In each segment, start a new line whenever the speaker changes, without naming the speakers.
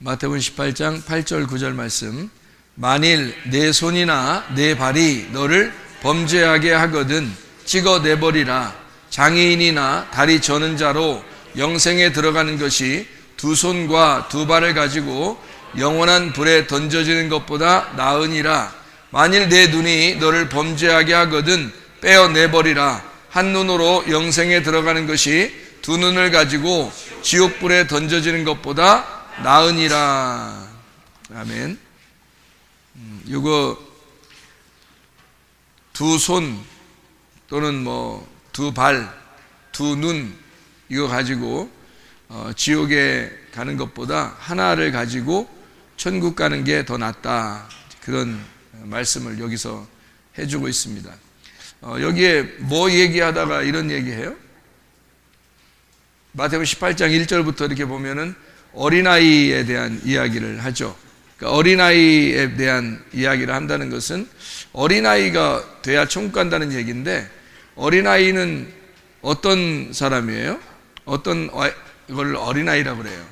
마태복음 18장 8절 9절 말씀. 만일 내 손이나 내 발이 너를 범죄하게 하거든 찍어내버리라. 장애인이나 다리 저는 자로 영생에 들어가는 것이 두 손과 두 발을 가지고 영원한 불에 던져지는 것보다 나으니라. 만일 내 눈이 너를 범죄하게 하거든 빼어내버리라. 한 눈으로 영생에 들어가는 것이 두 눈을 가지고 지옥불에 던져지는 것보다 나으니라. 아멘. 이거 두 손 또는 두 발, 두 눈 이거 가지고 지옥에 가는 것보다 하나를 가지고 천국 가는 게 더 낫다. 그런 말씀을 여기서 해주고 있습니다. 여기에 뭐 얘기하다가 이런 얘기해요? 마태복음 18장 1절부터 이렇게 보면은 어린아이에 대한 이야기를 하죠. 그러니까 어린아이에 대한 이야기를 한다는 것은 어린아이가 돼야 천국 간다는 얘기인데, 어린아이는 어떤 사람이에요? 어떤 걸 어린아이라고 그래요?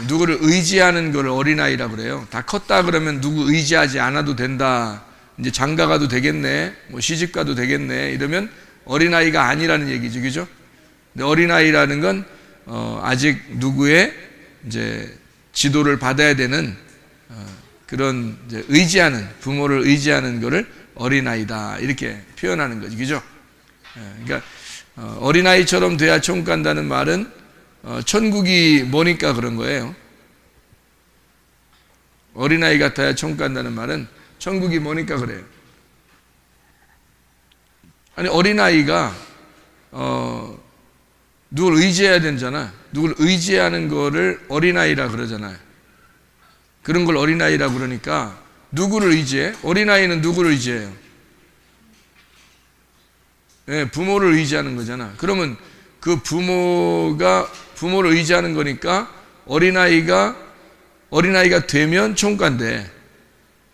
누구를 의지하는 걸 어린아이라고 그래요. 다 컸다 그러면 누구 의지하지 않아도 된다, 이제 장가 가도 되겠네, 시집 가도 되겠네, 이러면 어린아이가 아니라는 얘기죠. 그죠? 근데 어린아이라는 건 아직 누구의 이제 지도를 받아야 되는 그런 이제 의지하는, 부모를 의지하는 거를 어린아이다 이렇게 표현하는 거죠. 그죠? 그러니까 어린아이처럼 돼야 천국 간다는 말은 천국이 뭐니까 그런 거예요. 어린아이 같아야 천국 간다는 말은 천국이 뭐니까 그래요. 아니, 어린아이가 누굴 의지해야 되잖아. 누굴 의지하는 거를 어린아이라 그러잖아요. 그런 걸 어린아이라 그러니까 누구를 의지해? 어린아이는 누구를 의지해요? 네, 부모를 의지하는 거잖아. 그러면 그 부모를 의지하는 거니까 어린아이가 되면 천국 간대.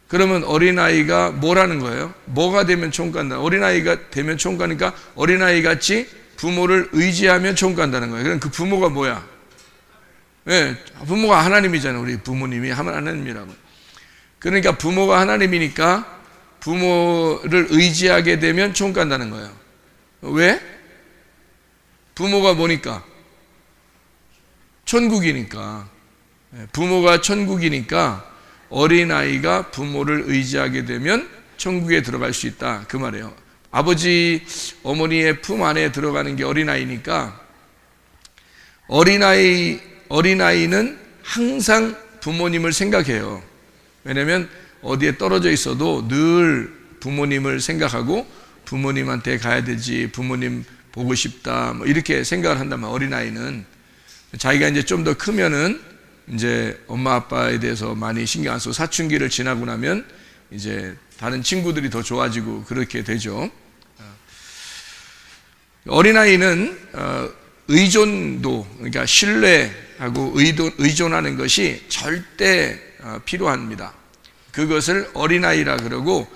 그러면 어린아이가 뭐라는 거예요? 뭐가 되면 천국 간다? 어린아이가 되면 천국 가니까 어린아이 같이 부모를 의지하면 천국 간다는 거예요. 그럼 그 부모가 뭐야? 네, 부모가 하나님이잖아요. 우리 부모님이 하나님이라고. 그러니까 부모가 하나님이니까 부모를 의지하게 되면 천국 간다는 거예요. 왜? 부모가 뭐니까? 천국이니까. 부모가 천국이니까 어린아이가 부모를 의지하게 되면 천국에 들어갈 수 있다, 그 말이에요. 아버지, 어머니의 품 안에 들어가는 게 어린아이니까 어린아이는 항상 부모님을 생각해요. 왜냐면 어디에 떨어져 있어도 늘 부모님을 생각하고 부모님한테 가야 되지, 부모님 보고 싶다, 이렇게 생각을 한단 말이에요. 어린아이는 자기가 이제 좀 더 크면은 이제 엄마 아빠에 대해서 많이 신경 안 쓰고 사춘기를 지나고 나면 이제 다른 친구들이 더 좋아지고 그렇게 되죠. 어린아이는 의존도, 그러니까 신뢰하고 의존하는 것이 절대 필요합니다. 그것을 어린아이라 그러고,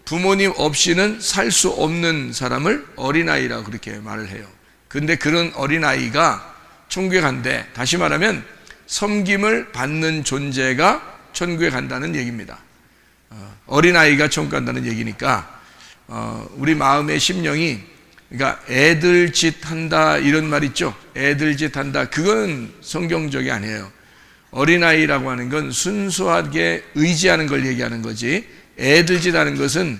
부모님 없이는 살 수 없는 사람을 어린아이라 그렇게 말을 해요. 근데 그런 어린아이가 천국에 간대. 다시 말하면 섬김을 받는 존재가 천국에 간다는 얘기입니다. 어린아이가 천국 간다는 얘기니까 우리 마음의 심령이, 그러니까 애들 짓 한다 이런 말 있죠. 애들 짓 한다, 그건 성경적이 아니에요. 어린아이라고 하는 건 순수하게 의지하는 걸 얘기하는 거지, 애들 짓 하는 것은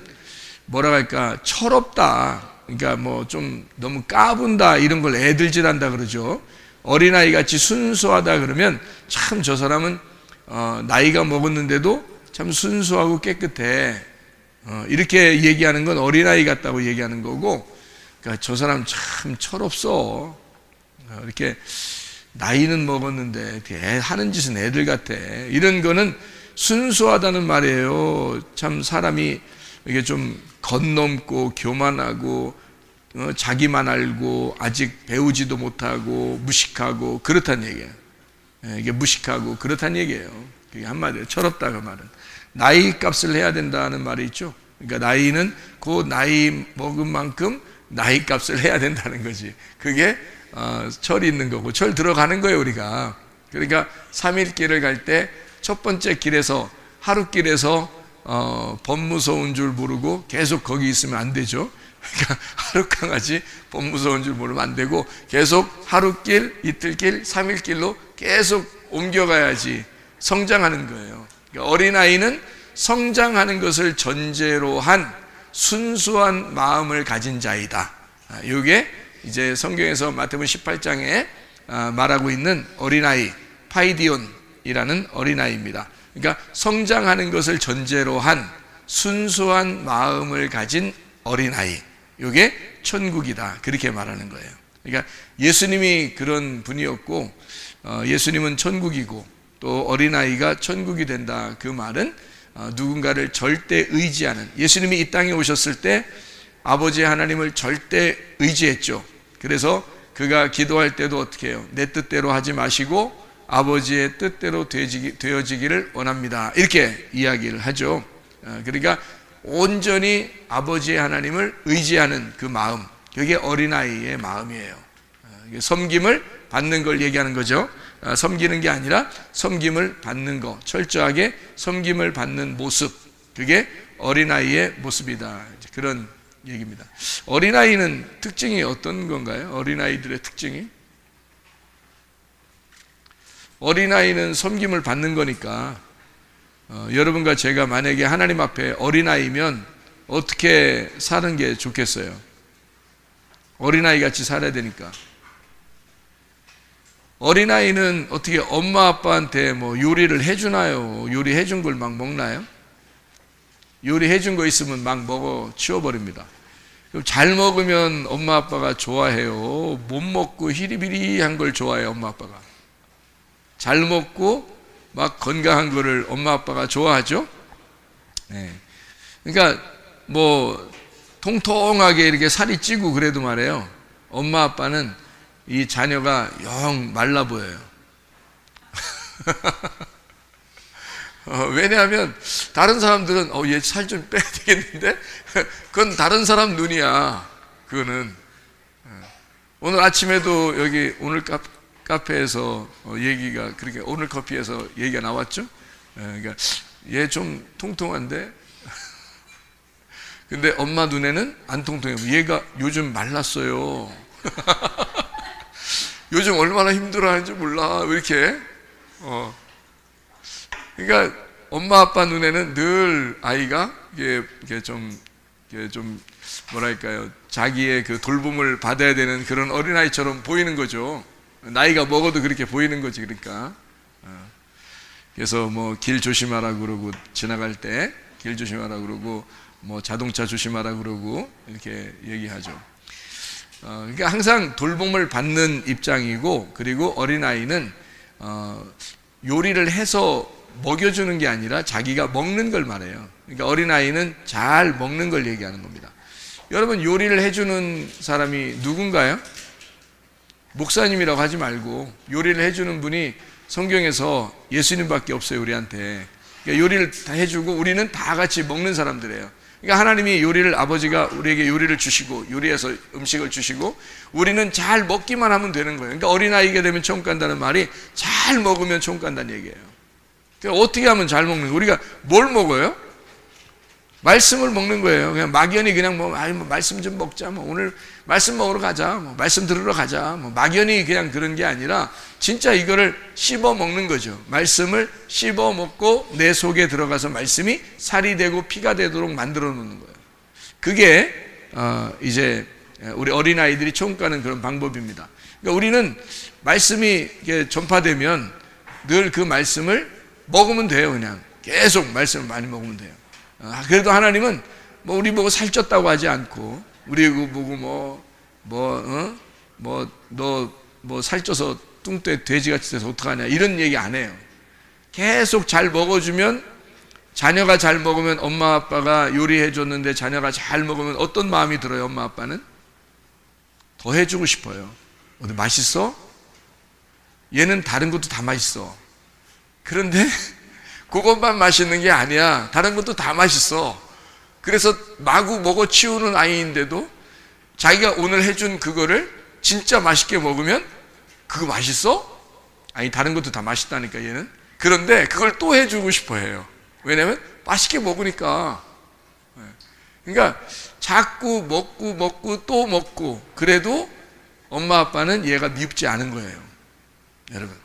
뭐라고 할까, 철없다, 그러니까 좀 너무 까분다 이런 걸 애들 짓 한다 그러죠. 어린아이 같이 순수하다 그러면 참 저 사람은 나이가 먹었는데도 참 순수하고 깨끗해, 이렇게 얘기하는 건 어린아이 같다고 얘기하는 거고, 그러니까 저 사람 참 철없어, 이렇게 나이는 먹었는데 하는 짓은 애들 같아, 이런 거는 순수하다는 말이에요. 참 사람이 이게 좀 겉넘고 교만하고 자기만 알고 아직 배우지도 못하고 무식하고 그렇다는 얘기예요. 이게 무식하고 그렇다는 얘기예요. 그게 한마디로 철없다, 그 말은. 나이 값을 해야 된다는 말이 있죠. 그러니까 나이는 그 나이 먹은 만큼 나이 값을 해야 된다는 거지. 그게 철이 있는 거고, 철 들어가는 거예요, 우리가. 그러니까 3일 길을 갈 때 첫 번째 길에서 하루길에서 범무서운 줄 모르고 계속 거기 있으면 안 되죠. 그러니까 하루 강아지 범무서운 줄 모르면 안 되고 계속 하루길, 이틀길, 3일길로 계속 옮겨가야지 성장하는 거예요. 그러니까 어린아이는 성장하는 것을 전제로 한 순수한 마음을 가진 자이다. 이게 이제 성경에서 마태복음 18장에 말하고 있는 어린아이, 파이디온이라는 어린아이입니다. 그러니까 성장하는 것을 전제로 한 순수한 마음을 가진 어린아이, 이게 천국이다, 그렇게 말하는 거예요. 그러니까 예수님이 그런 분이었고 예수님은 천국이고 또 어린아이가 천국이 된다, 그 말은 누군가를 절대 의지하는, 예수님이 이 땅에 오셨을 때 아버지 하나님을 절대 의지했죠. 그래서 그가 기도할 때도 어떻게 해요? 내 뜻대로 하지 마시고 아버지의 뜻대로 되어지기를 원합니다, 이렇게 이야기를 하죠. 그러니까 온전히 아버지 하나님을 의지하는 그 마음, 그게 어린아이의 마음이에요. 섬김을 받는 걸 얘기하는 거죠. 섬기는 게 아니라 섬김을 받는 거, 철저하게 섬김을 받는 모습, 그게 어린아이의 모습이다, 그런 얘기입니다. 어린아이는 특징이 어떤 건가요? 어린아이들의 특징이? 어린아이는 섬김을 받는 거니까 여러분과 제가 만약에 하나님 앞에 어린아이면 어떻게 사는 게 좋겠어요? 어린아이 같이 살아야 되니까. 어린아이는 어떻게 엄마 아빠한테 뭐 요리를 해주나요? 요리해 준 걸 막 먹나요? 요리해 준 거 있으면 막 먹어 치워버립니다. 그럼 잘 먹으면 엄마 아빠가 좋아해요? 못 먹고 히리비리한 걸 좋아해요, 엄마 아빠가? 잘 먹고 막 건강한 거를 엄마 아빠가 좋아하죠? 네. 그러니까 뭐 통통하게 이렇게 살이 찌고 그래도 말이에요, 엄마 아빠는 이 자녀가 영 말라 보여요. 왜냐하면 다른 사람들은 얘 살 좀 빼야 되겠는데 그건 다른 사람 눈이야. 그거는 오늘 아침에도 여기 오늘 카페에서 얘기가 그렇게, 오늘 커피에서 얘기가 나왔죠. 그러니까 얘 좀 통통한데 근데 엄마 눈에는 안 통통해요. 얘가 요즘 말랐어요. 요즘 얼마나 힘들어하는지 몰라, 왜 이렇게. 그러니까 엄마 아빠 눈에는 늘 아이가 이게 좀 뭐랄까요, 자기의 그 돌봄을 받아야 되는 그런 어린아이처럼 보이는 거죠. 나이가 먹어도 그렇게 보이는 거지. 그러니까 그래서 뭐 길 조심하라 그러고, 지나갈 때 길 조심하라 그러고, 뭐 자동차 조심하라 그러고 이렇게 얘기하죠. 그러니까 항상 돌봄을 받는 입장이고, 그리고 어린아이는 요리를 해서 먹여주는 게 아니라 자기가 먹는 걸 말해요. 그러니까 어린아이는 잘 먹는 걸 얘기하는 겁니다. 여러분, 요리를 해주는 사람이 누군가요? 목사님이라고 하지 말고 요리를 해주는 분이 성경에서 예수님밖에 없어요, 우리한테. 그러니까 요리를 다 해주고 우리는 다 같이 먹는 사람들이에요. 그러니까 하나님이 요리를, 아버지가 우리에게 요리를 주시고 요리해서 음식을 주시고 우리는 잘 먹기만 하면 되는 거예요. 그러니까 어린아이가 되면 천국 간다는 말이 잘 먹으면 천국 간다는 얘기예요. 그러니까 어떻게 하면 잘 먹는 거예요? 우리가 뭘 먹어요? 말씀을 먹는 거예요. 그냥 막연히 그냥 뭐 말씀 좀 먹자, 뭐 오늘 말씀 먹으러 가자, 뭐 말씀 들으러 가자, 뭐 막연히 그냥 그런 게 아니라 진짜 이거를 씹어 먹는 거죠. 말씀을 씹어 먹고 내 속에 들어가서 말씀이 살이 되고 피가 되도록 만들어 놓는 거예요. 그게 이제 우리 어린아이들이 천국 가는 그런 방법입니다. 그러니까 우리는 말씀이 전파되면 늘 그 말씀을 먹으면 돼요. 그냥 계속 말씀을 많이 먹으면 돼요. 그래도 하나님은 뭐 우리 보고 살쪘다고 하지 않고, 우리 보고 너 살쪄서 뚱뚱해 돼지같이 돼서 어떡하냐 이런 얘기 안 해요. 계속 잘 먹어주면, 자녀가 잘 먹으면, 엄마 아빠가 요리해 줬는데 자녀가 잘 먹으면 어떤 마음이 들어요? 엄마 아빠는 더 해주고 싶어요. 어디 맛있어? 얘는 다른 것도 다 맛있어. 그런데 그것만 맛있는 게 아니야. 다른 것도 다 맛있어. 그래서 마구 먹어 치우는 아이인데도 자기가 오늘 해준 그거를 진짜 맛있게 먹으면 그거 맛있어? 아니, 다른 것도 다 맛있다니까, 얘는. 그런데 그걸 또 해주고 싶어 해요. 왜냐면 맛있게 먹으니까. 그러니까 자꾸 먹고 또 먹고, 그래도 엄마 아빠는 얘가 밉지 않은 거예요, 여러분.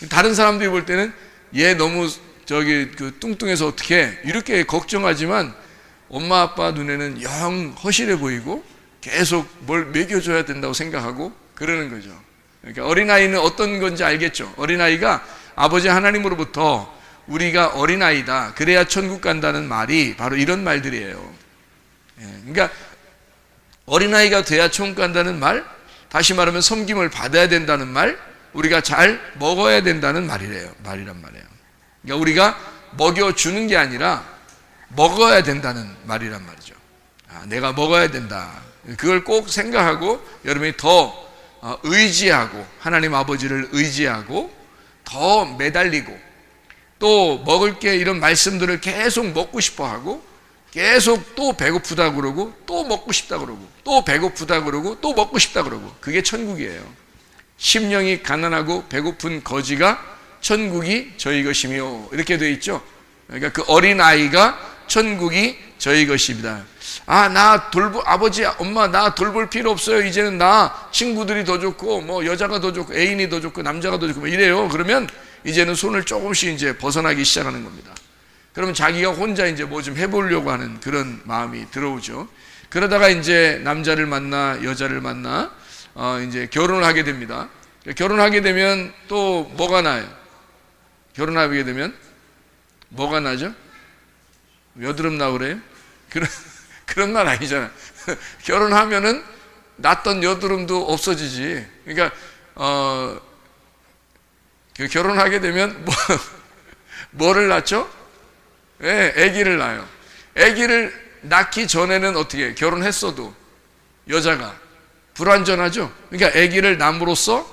다른 사람들이 볼 때는 얘 너무 뚱뚱해서 어떻게 이렇게 걱정하지만, 엄마 아빠 눈에는 영 허실해 보이고 계속 뭘 먹여줘야 된다고 생각하고 그러는 거죠. 그러니까 어린아이는 어떤 건지 알겠죠. 어린아이가 아버지 하나님으로부터 우리가 어린아이다, 그래야 천국 간다는 말이 바로 이런 말들이에요. 그러니까 어린아이가 돼야 천국 간다는 말, 다시 말하면 섬김을 받아야 된다는 말, 우리가 잘 먹어야 된다는 말이란 말이에요. 그러니까 우리가 먹여주는 게 아니라 먹어야 된다는 말이란 말이죠. 내가 먹어야 된다. 그걸 꼭 생각하고 여러분이 더 의지하고, 하나님 아버지를 의지하고 더 매달리고, 또 먹을 게 이런 말씀들을 계속 먹고 싶어 하고, 계속 또 배고프다 그러고, 또 먹고 싶다 그러고, 또 배고프다 그러고, 또 먹고 싶다 그러고, 그게 천국이에요. 심령이 가난하고 배고픈 거지가 천국이 저희 것이며, 이렇게 되어 있죠. 그러니까 그 어린아이가 천국이 저희 것입니다. 아버지, 엄마, 나 돌볼 필요 없어요. 이제는 나 친구들이 더 좋고, 뭐 여자가 더 좋고, 애인이 더 좋고, 남자가 더 좋고, 뭐 이래요. 그러면 이제는 손을 조금씩 이제 벗어나기 시작하는 겁니다. 그러면 자기가 혼자 이제 뭐 좀 해보려고 하는 그런 마음이 들어오죠. 그러다가 이제 남자를 만나, 여자를 만나, 이제 결혼을 하게 됩니다. 결혼하게 되면 또 뭐가 나요? 결혼하게 되면 뭐가 나죠? 여드름 나고 그래요? 그런 말 아니잖아. 결혼하면은 났던 여드름도 없어지지. 그러니까 결혼하게 되면 뭐를 낳죠? 아기를 낳아요. 아기를 낳기 전에는 어떻게 결혼했어도 여자가 불완전하죠. 그러니까 아기를 낳음으로써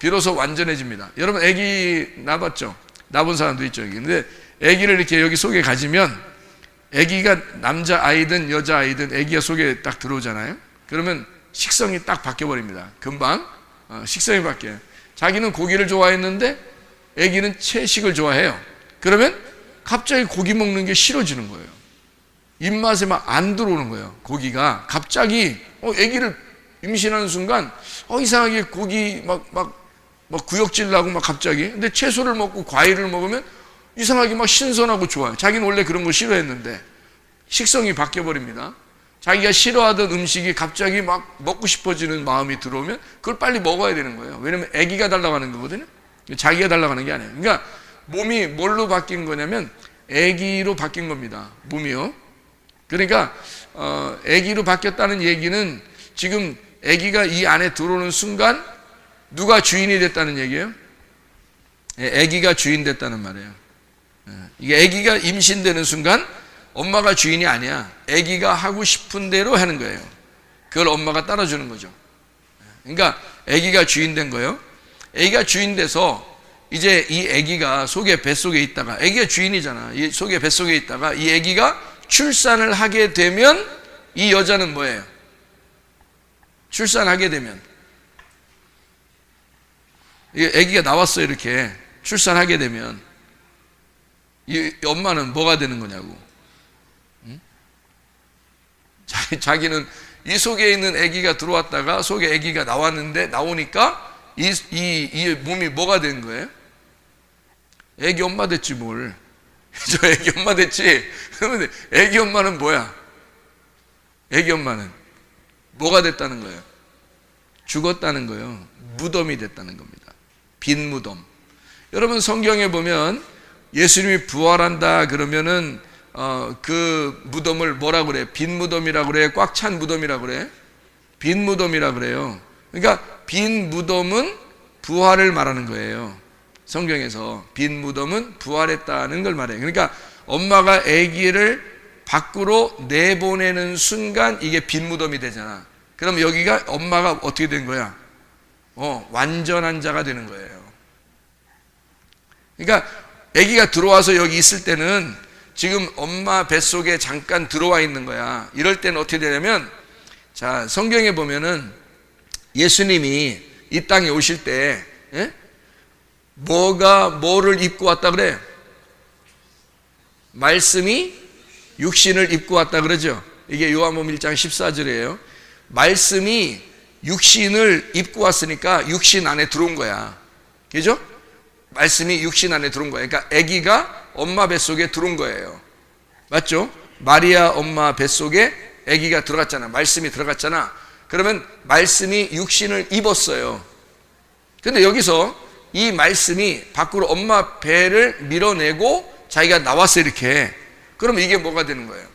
비로소 완전해집니다. 여러분 아기 낳았죠? 낳은 사람도 있죠. 근데 아기를 이렇게 여기 속에 가지면, 아기가 남자 아이든 여자 아이든 아기가 속에 딱 들어오잖아요. 그러면 식성이 딱 바뀌어 버립니다. 금방 식성이 바뀌어요. 자기는 고기를 좋아했는데 아기는 채식을 좋아해요. 그러면 갑자기 고기 먹는 게 싫어지는 거예요. 입맛에 막 안 들어오는 거예요. 고기가 갑자기 아기를 임신하는 순간 이상하게 고기 막 구역질 나고 막 갑자기. 근데 채소를 먹고 과일을 먹으면 이상하게 막 신선하고 좋아요. 자기는 원래 그런 거 싫어했는데 식성이 바뀌어 버립니다. 자기가 싫어하던 음식이 갑자기 막 먹고 싶어지는 마음이 들어오면 그걸 빨리 먹어야 되는 거예요. 왜냐면 아기가 달라고 하는 거거든요. 자기가 달라고 하는 게 아니에요. 그러니까 몸이 뭘로 바뀐 거냐면 아기로 바뀐 겁니다. 몸이요. 그러니까 아기로 바뀌었다는 얘기는 지금 아기가 이 안에 들어오는 순간 누가 주인이 됐다는 얘기예요? 아기가 주인 됐다는 말이에요. 이게 아기가 임신되는 순간 엄마가 주인이 아니야. 아기가 하고 싶은 대로 하는 거예요. 그걸 엄마가 따라주는 거죠. 그러니까 아기가 주인 된 거예요. 아기가 주인 돼서 이제 이 아기가 속에 뱃속에 있다가, 아기가 주인이잖아. 이 속에 뱃속에 있다가 이 아기가 출산을 하게 되면 이 여자는 뭐예요? 출산하게 되면 이 아기가 나왔어. 이렇게 출산하게 되면 이 엄마는 뭐가 되는 거냐고. 응? 자기는 이 속에 있는 아기가 들어왔다가 속에 아기가 나왔는데, 나오니까 이 몸이 뭐가 된 거예요? 아기 엄마 됐지 뭘. 저 아기 엄마 됐지. 그런데 아기 엄마는 뭐야? 아기 엄마는 뭐가 됐다는 거예요? 죽었다는 거예요. 무덤이 됐다는 겁니다. 빈 무덤. 여러분 성경에 보면 예수님이 부활한다 그러면은 그 무덤을 뭐라 그래? 빈 무덤이라 그래? 꽉 찬 무덤이라 그래? 빈 무덤이라 그래요. 그러니까 빈 무덤은 부활을 말하는 거예요. 성경에서 빈 무덤은 부활했다는 걸 말해요. 그러니까 엄마가 아기를 밖으로 내보내는 순간 이게 빈 무덤이 되잖아. 그럼 여기가 엄마가 어떻게 된 거야? 완전한 자가 되는 거예요. 그러니까 아기가 들어와서 여기 있을 때는 지금 엄마 뱃속에 잠깐 들어와 있는 거야. 이럴 때는 어떻게 되냐면, 자, 성경에 보면은 예수님이 이 땅에 오실 때 뭐가 뭐를 입고 왔다 그래? 말씀이 육신을 입고 왔다 그러죠. 이게 요한복음 1장 14절이에요. 말씀이 육신을 입고 왔으니까 육신 안에 들어온 거야. 그죠? 말씀이 육신 안에 들어온 거야. 그러니까 아기가 엄마 뱃속에 들어온 거예요. 맞죠? 마리아 엄마 뱃속에 아기가 들어갔잖아. 말씀이 들어갔잖아. 그러면 말씀이 육신을 입었어요. 근데 여기서 이 말씀이 밖으로 엄마 배를 밀어내고 자기가 나왔어 이렇게. 그럼 이게 뭐가 되는 거예요?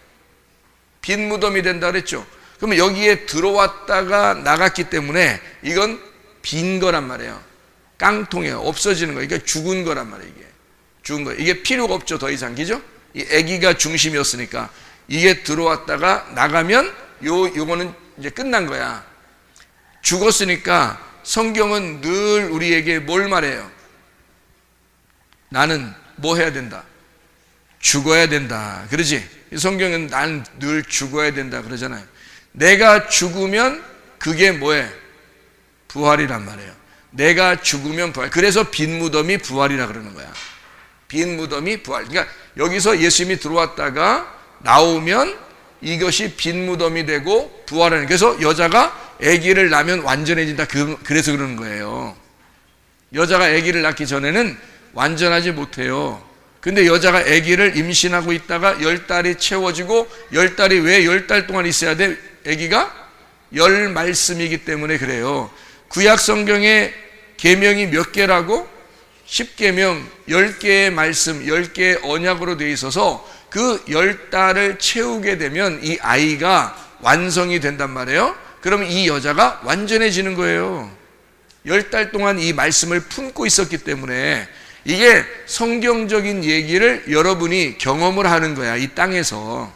빈 무덤이 된다 그랬죠. 그러면 여기에 들어왔다가 나갔기 때문에 이건 빈 거란 말이에요. 깡통이에요. 없어지는 거예요. 그러니까 죽은 거란 말이에요. 이게 죽은 거예요. 이게 필요가 없죠. 더 이상. 그죠? 이 아기가 중심이었으니까 이게 들어왔다가 나가면 요거는 이제 끝난 거야. 죽었으니까 성경은 늘 우리에게 뭘 말해요? 나는 뭐 해야 된다? 죽어야 된다. 그러지? 성경은 난 늘 죽어야 된다 그러잖아요. 내가 죽으면 그게 뭐예요? 부활이란 말이에요. 내가 죽으면 부활. 그래서 빈 무덤이 부활이라 그러는 거야. 빈 무덤이 부활. 그러니까 여기서 예수님이 들어왔다가 나오면 이것이 빈 무덤이 되고 부활하는. 그래서 여자가 아기를 낳으면 완전해진다. 그래서 그러는 거예요. 여자가 아기를 낳기 전에는 완전하지 못해요. 근데 여자가 아기를 임신하고 있다가 10달이 채워지고 10달이 왜 10달 동안 있어야 돼? 아기가 열 말씀이기 때문에 그래요. 구약 성경에 계명이 몇 개라고? 10계명, 10개의 말씀, 10개의 언약으로 되어 있어서 그 10달을 채우게 되면 이 아이가 완성이 된단 말이에요. 그럼 이 여자가 완전해지는 거예요. 10달 동안 이 말씀을 품고 있었기 때문에 이게 성경적인 얘기를 여러분이 경험을 하는 거야. 이 땅에서.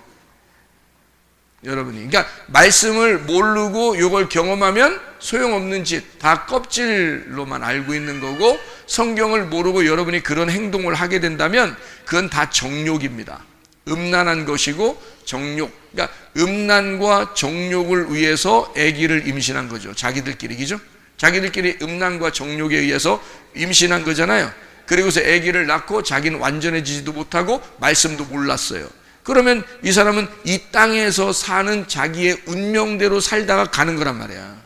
여러분이. 그러니까 말씀을 모르고 이걸 경험하면 소용없는 짓, 다 껍질로만 알고 있는 거고 성경을 모르고 여러분이 그런 행동을 하게 된다면 그건 다 정욕입니다. 음란한 것이고 정욕. 그러니까 음란과 정욕을 위해서 아기를 임신한 거죠. 자기들끼리. 그죠? 자기들끼리 음란과 정욕에 의해서 임신한 거잖아요. 그리고서 아기를 낳고 자기는 완전해지지도 못하고 말씀도 몰랐어요. 그러면 이 사람은 이 땅에서 사는 자기의 운명대로 살다가 가는 거란 말이야.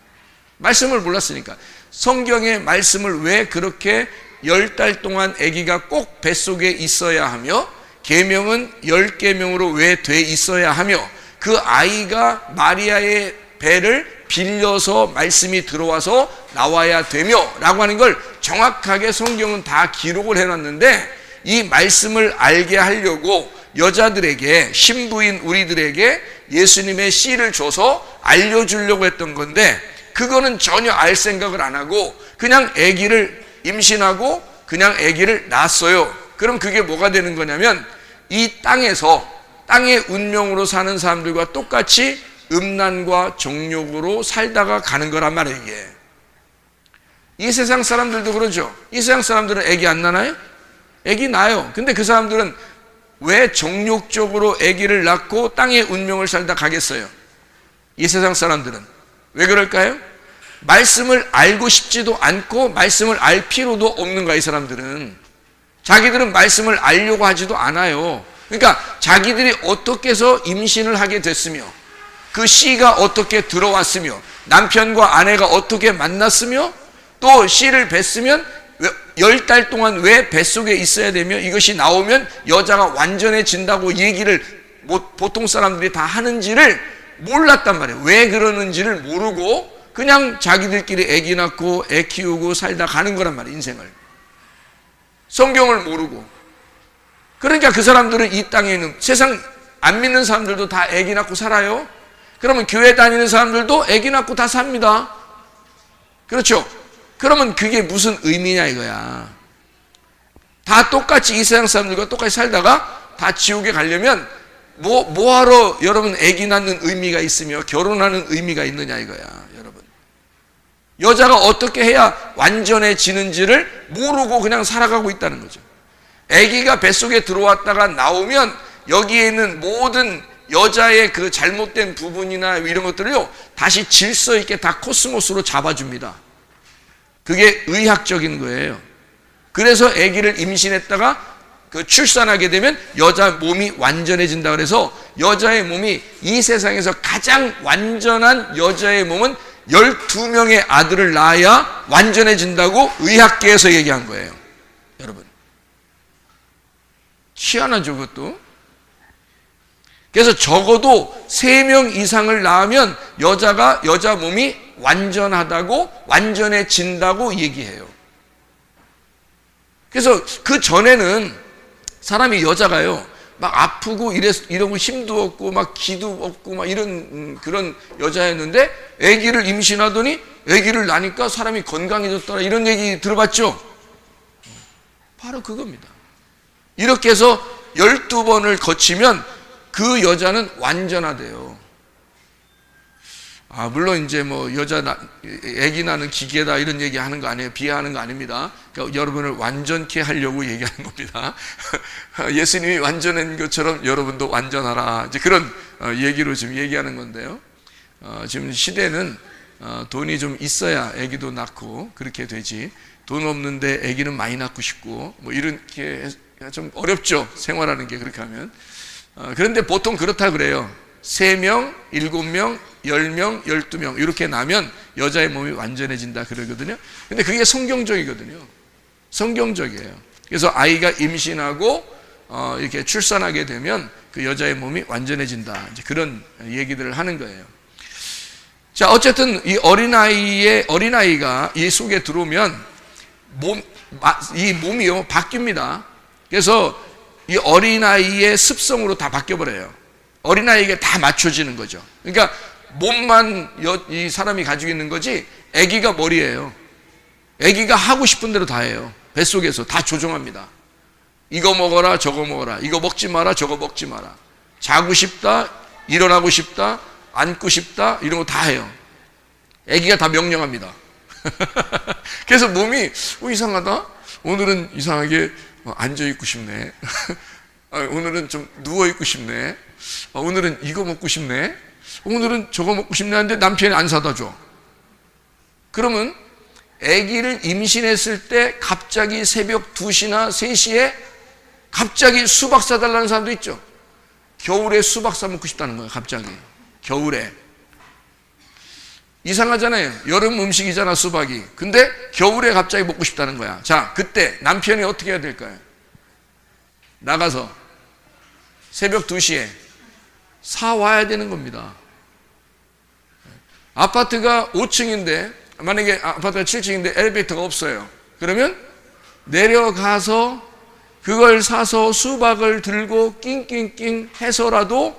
말씀을 몰랐으니까. 성경의 말씀을 왜 그렇게 10달 동안 아기가 꼭 뱃속에 있어야 하며 계명은 10계명으로 왜 돼 있어야 하며 그 아이가 마리아의 배를 빌려서 말씀이 들어와서 나와야 되며 라고 하는 걸 정확하게 성경은 다 기록을 해놨는데 이 말씀을 알게 하려고 여자들에게, 신부인 우리들에게 예수님의 씨를 줘서 알려주려고 했던 건데 그거는 전혀 알 생각을 안 하고 그냥 아기를 임신하고 그냥 아기를 낳았어요. 그럼 그게 뭐가 되는 거냐면 이 땅에서 땅의 운명으로 사는 사람들과 똑같이 음란과 정욕으로 살다가 가는 거란 말이에요. 이게 이 세상 사람들도 그러죠. 이 세상 사람들은 아기 안 낳나요? 아기 낳아요. 근데 그 사람들은 왜 정욕적으로 아기를 낳고 땅의 운명을 살다 가겠어요? 이 세상 사람들은 왜 그럴까요? 말씀을 알고 싶지도 않고 말씀을 알 필요도 없는 거야. 이 사람들은 자기들은 말씀을 알려고 하지도 않아요. 그러니까 자기들이 어떻게 해서 임신을 하게 됐으며 그 씨가 어떻게 들어왔으며 남편과 아내가 어떻게 만났으며 또 씨를 뱄으면 10달 동안 왜 뱃속에 있어야 되며 이것이 나오면 여자가 완전해진다고 얘기를 보통 사람들이 다 하는지를 몰랐단 말이에요. 왜 그러는지를 모르고 그냥 자기들끼리 애기 낳고 애 키우고 살다 가는 거란 말이에요. 인생을. 성경을 모르고. 그러니까 그 사람들은 이 땅에 있는 세상 안 믿는 사람들도 다 애기 낳고 살아요. 그러면 교회 다니는 사람들도 애기 낳고 다 삽니다. 그렇죠? 그러면 그게 무슨 의미냐 이거야. 다 똑같이 이 세상 사람들과 똑같이 살다가 다 지옥에 가려면 뭐하러 여러분 애기 낳는 의미가 있으며 결혼하는 의미가 있느냐 이거야. 여러분 여자가 어떻게 해야 완전해지는지를 모르고 그냥 살아가고 있다는 거죠. 애기가 뱃속에 들어왔다가 나오면 여기에 있는 모든 여자의 그 잘못된 부분이나 이런 것들을요 다시 질서 있게 다 코스모스로 잡아줍니다. 그게 의학적인 거예요. 그래서 아기를 임신했다가 출산하게 되면 여자 몸이 완전해진다. 그래서 여자의 몸이 이 세상에서 가장 완전한 여자의 몸은 12명의 아들을 낳아야 완전해진다고 의학계에서 얘기한 거예요. 여러분, 희한하죠, 그것도? 그래서 적어도 3명 이상을 낳으면 여자 몸이 완전하다고, 완전해진다고 얘기해요. 그래서 그 전에는 사람이, 여자가요, 막 아프고 이러고 힘도 없고 막 기도 없고 막 이런 그런 여자였는데, 아기를 임신하더니 아기를 낳으니까 사람이 건강해졌더라, 이런 얘기 들어봤죠? 바로 그겁니다. 이렇게 해서 12번을 거치면 그 여자는 완전하대요. 물론 이제 뭐 아기 낳는 기계다 이런 얘기 하는 거 아니에요. 비하하는 거 아닙니다. 그러니까 여러분을 완전케 하려고 얘기하는 겁니다. 예수님이 완전한 것처럼 여러분도 완전하라. 이제 그런 얘기로 지금 얘기하는 건데요. 지금 시대는 돈이 좀 있어야 아기도 낳고 그렇게 되지, 돈 없는데 아기는 많이 낳고 싶고 뭐 이렇게 좀 어렵죠, 생활하는 게 그렇게 하면. 그런데 보통 그렇다 그래요. 3명, 7명, 10명, 12명 이렇게 나면 여자의 몸이 완전해진다 그러거든요. 근데 그게 성경적이거든요. 성경적이에요. 그래서 아이가 임신하고 이렇게 출산하게 되면 그 여자의 몸이 완전해진다, 이제 그런 얘기들을 하는 거예요. 자, 어쨌든 이 어린아이가 이 속에 들어오면 이 몸이요 바뀝니다. 그래서 이 어린아이의 습성으로 다 바뀌어버려요. 어린아이에게 다 맞춰지는 거죠. 그러니까 몸만 이 사람이 가지고 있는 거지, 아기가 머리예요. 아기가 하고 싶은 대로 다 해요. 뱃속에서 다 조종합니다. 이거 먹어라, 저거 먹어라, 이거 먹지 마라, 저거 먹지 마라, 자고 싶다, 일어나고 싶다, 앉고 싶다, 이런 거 다 해요. 아기가 다 명령합니다. 그래서 몸이 이상하다, 오늘은 이상하게 앉아있고 싶네, 오늘은 좀 누워있고 싶네, 오늘은 이거 먹고 싶네, 오늘은 저거 먹고 싶네 하는데 남편이 안 사다 줘. 그러면 아기를 임신했을 때 갑자기 새벽 2시나 3시에 갑자기 수박 사달라는 사람도 있죠. 겨울에 수박 사 먹고 싶다는 거예요. 갑자기 겨울에. 이상하잖아요. 여름 음식이잖아, 수박이. 근데 겨울에 갑자기 먹고 싶다는 거야. 자, 그때 남편이 어떻게 해야 될까요? 나가서 새벽 2시에 사와야 되는 겁니다. 아파트가 5층인데, 만약에 아파트가 7층인데 엘리베이터가 없어요. 그러면 내려가서 그걸 사서 수박을 들고 낑낑낑 해서라도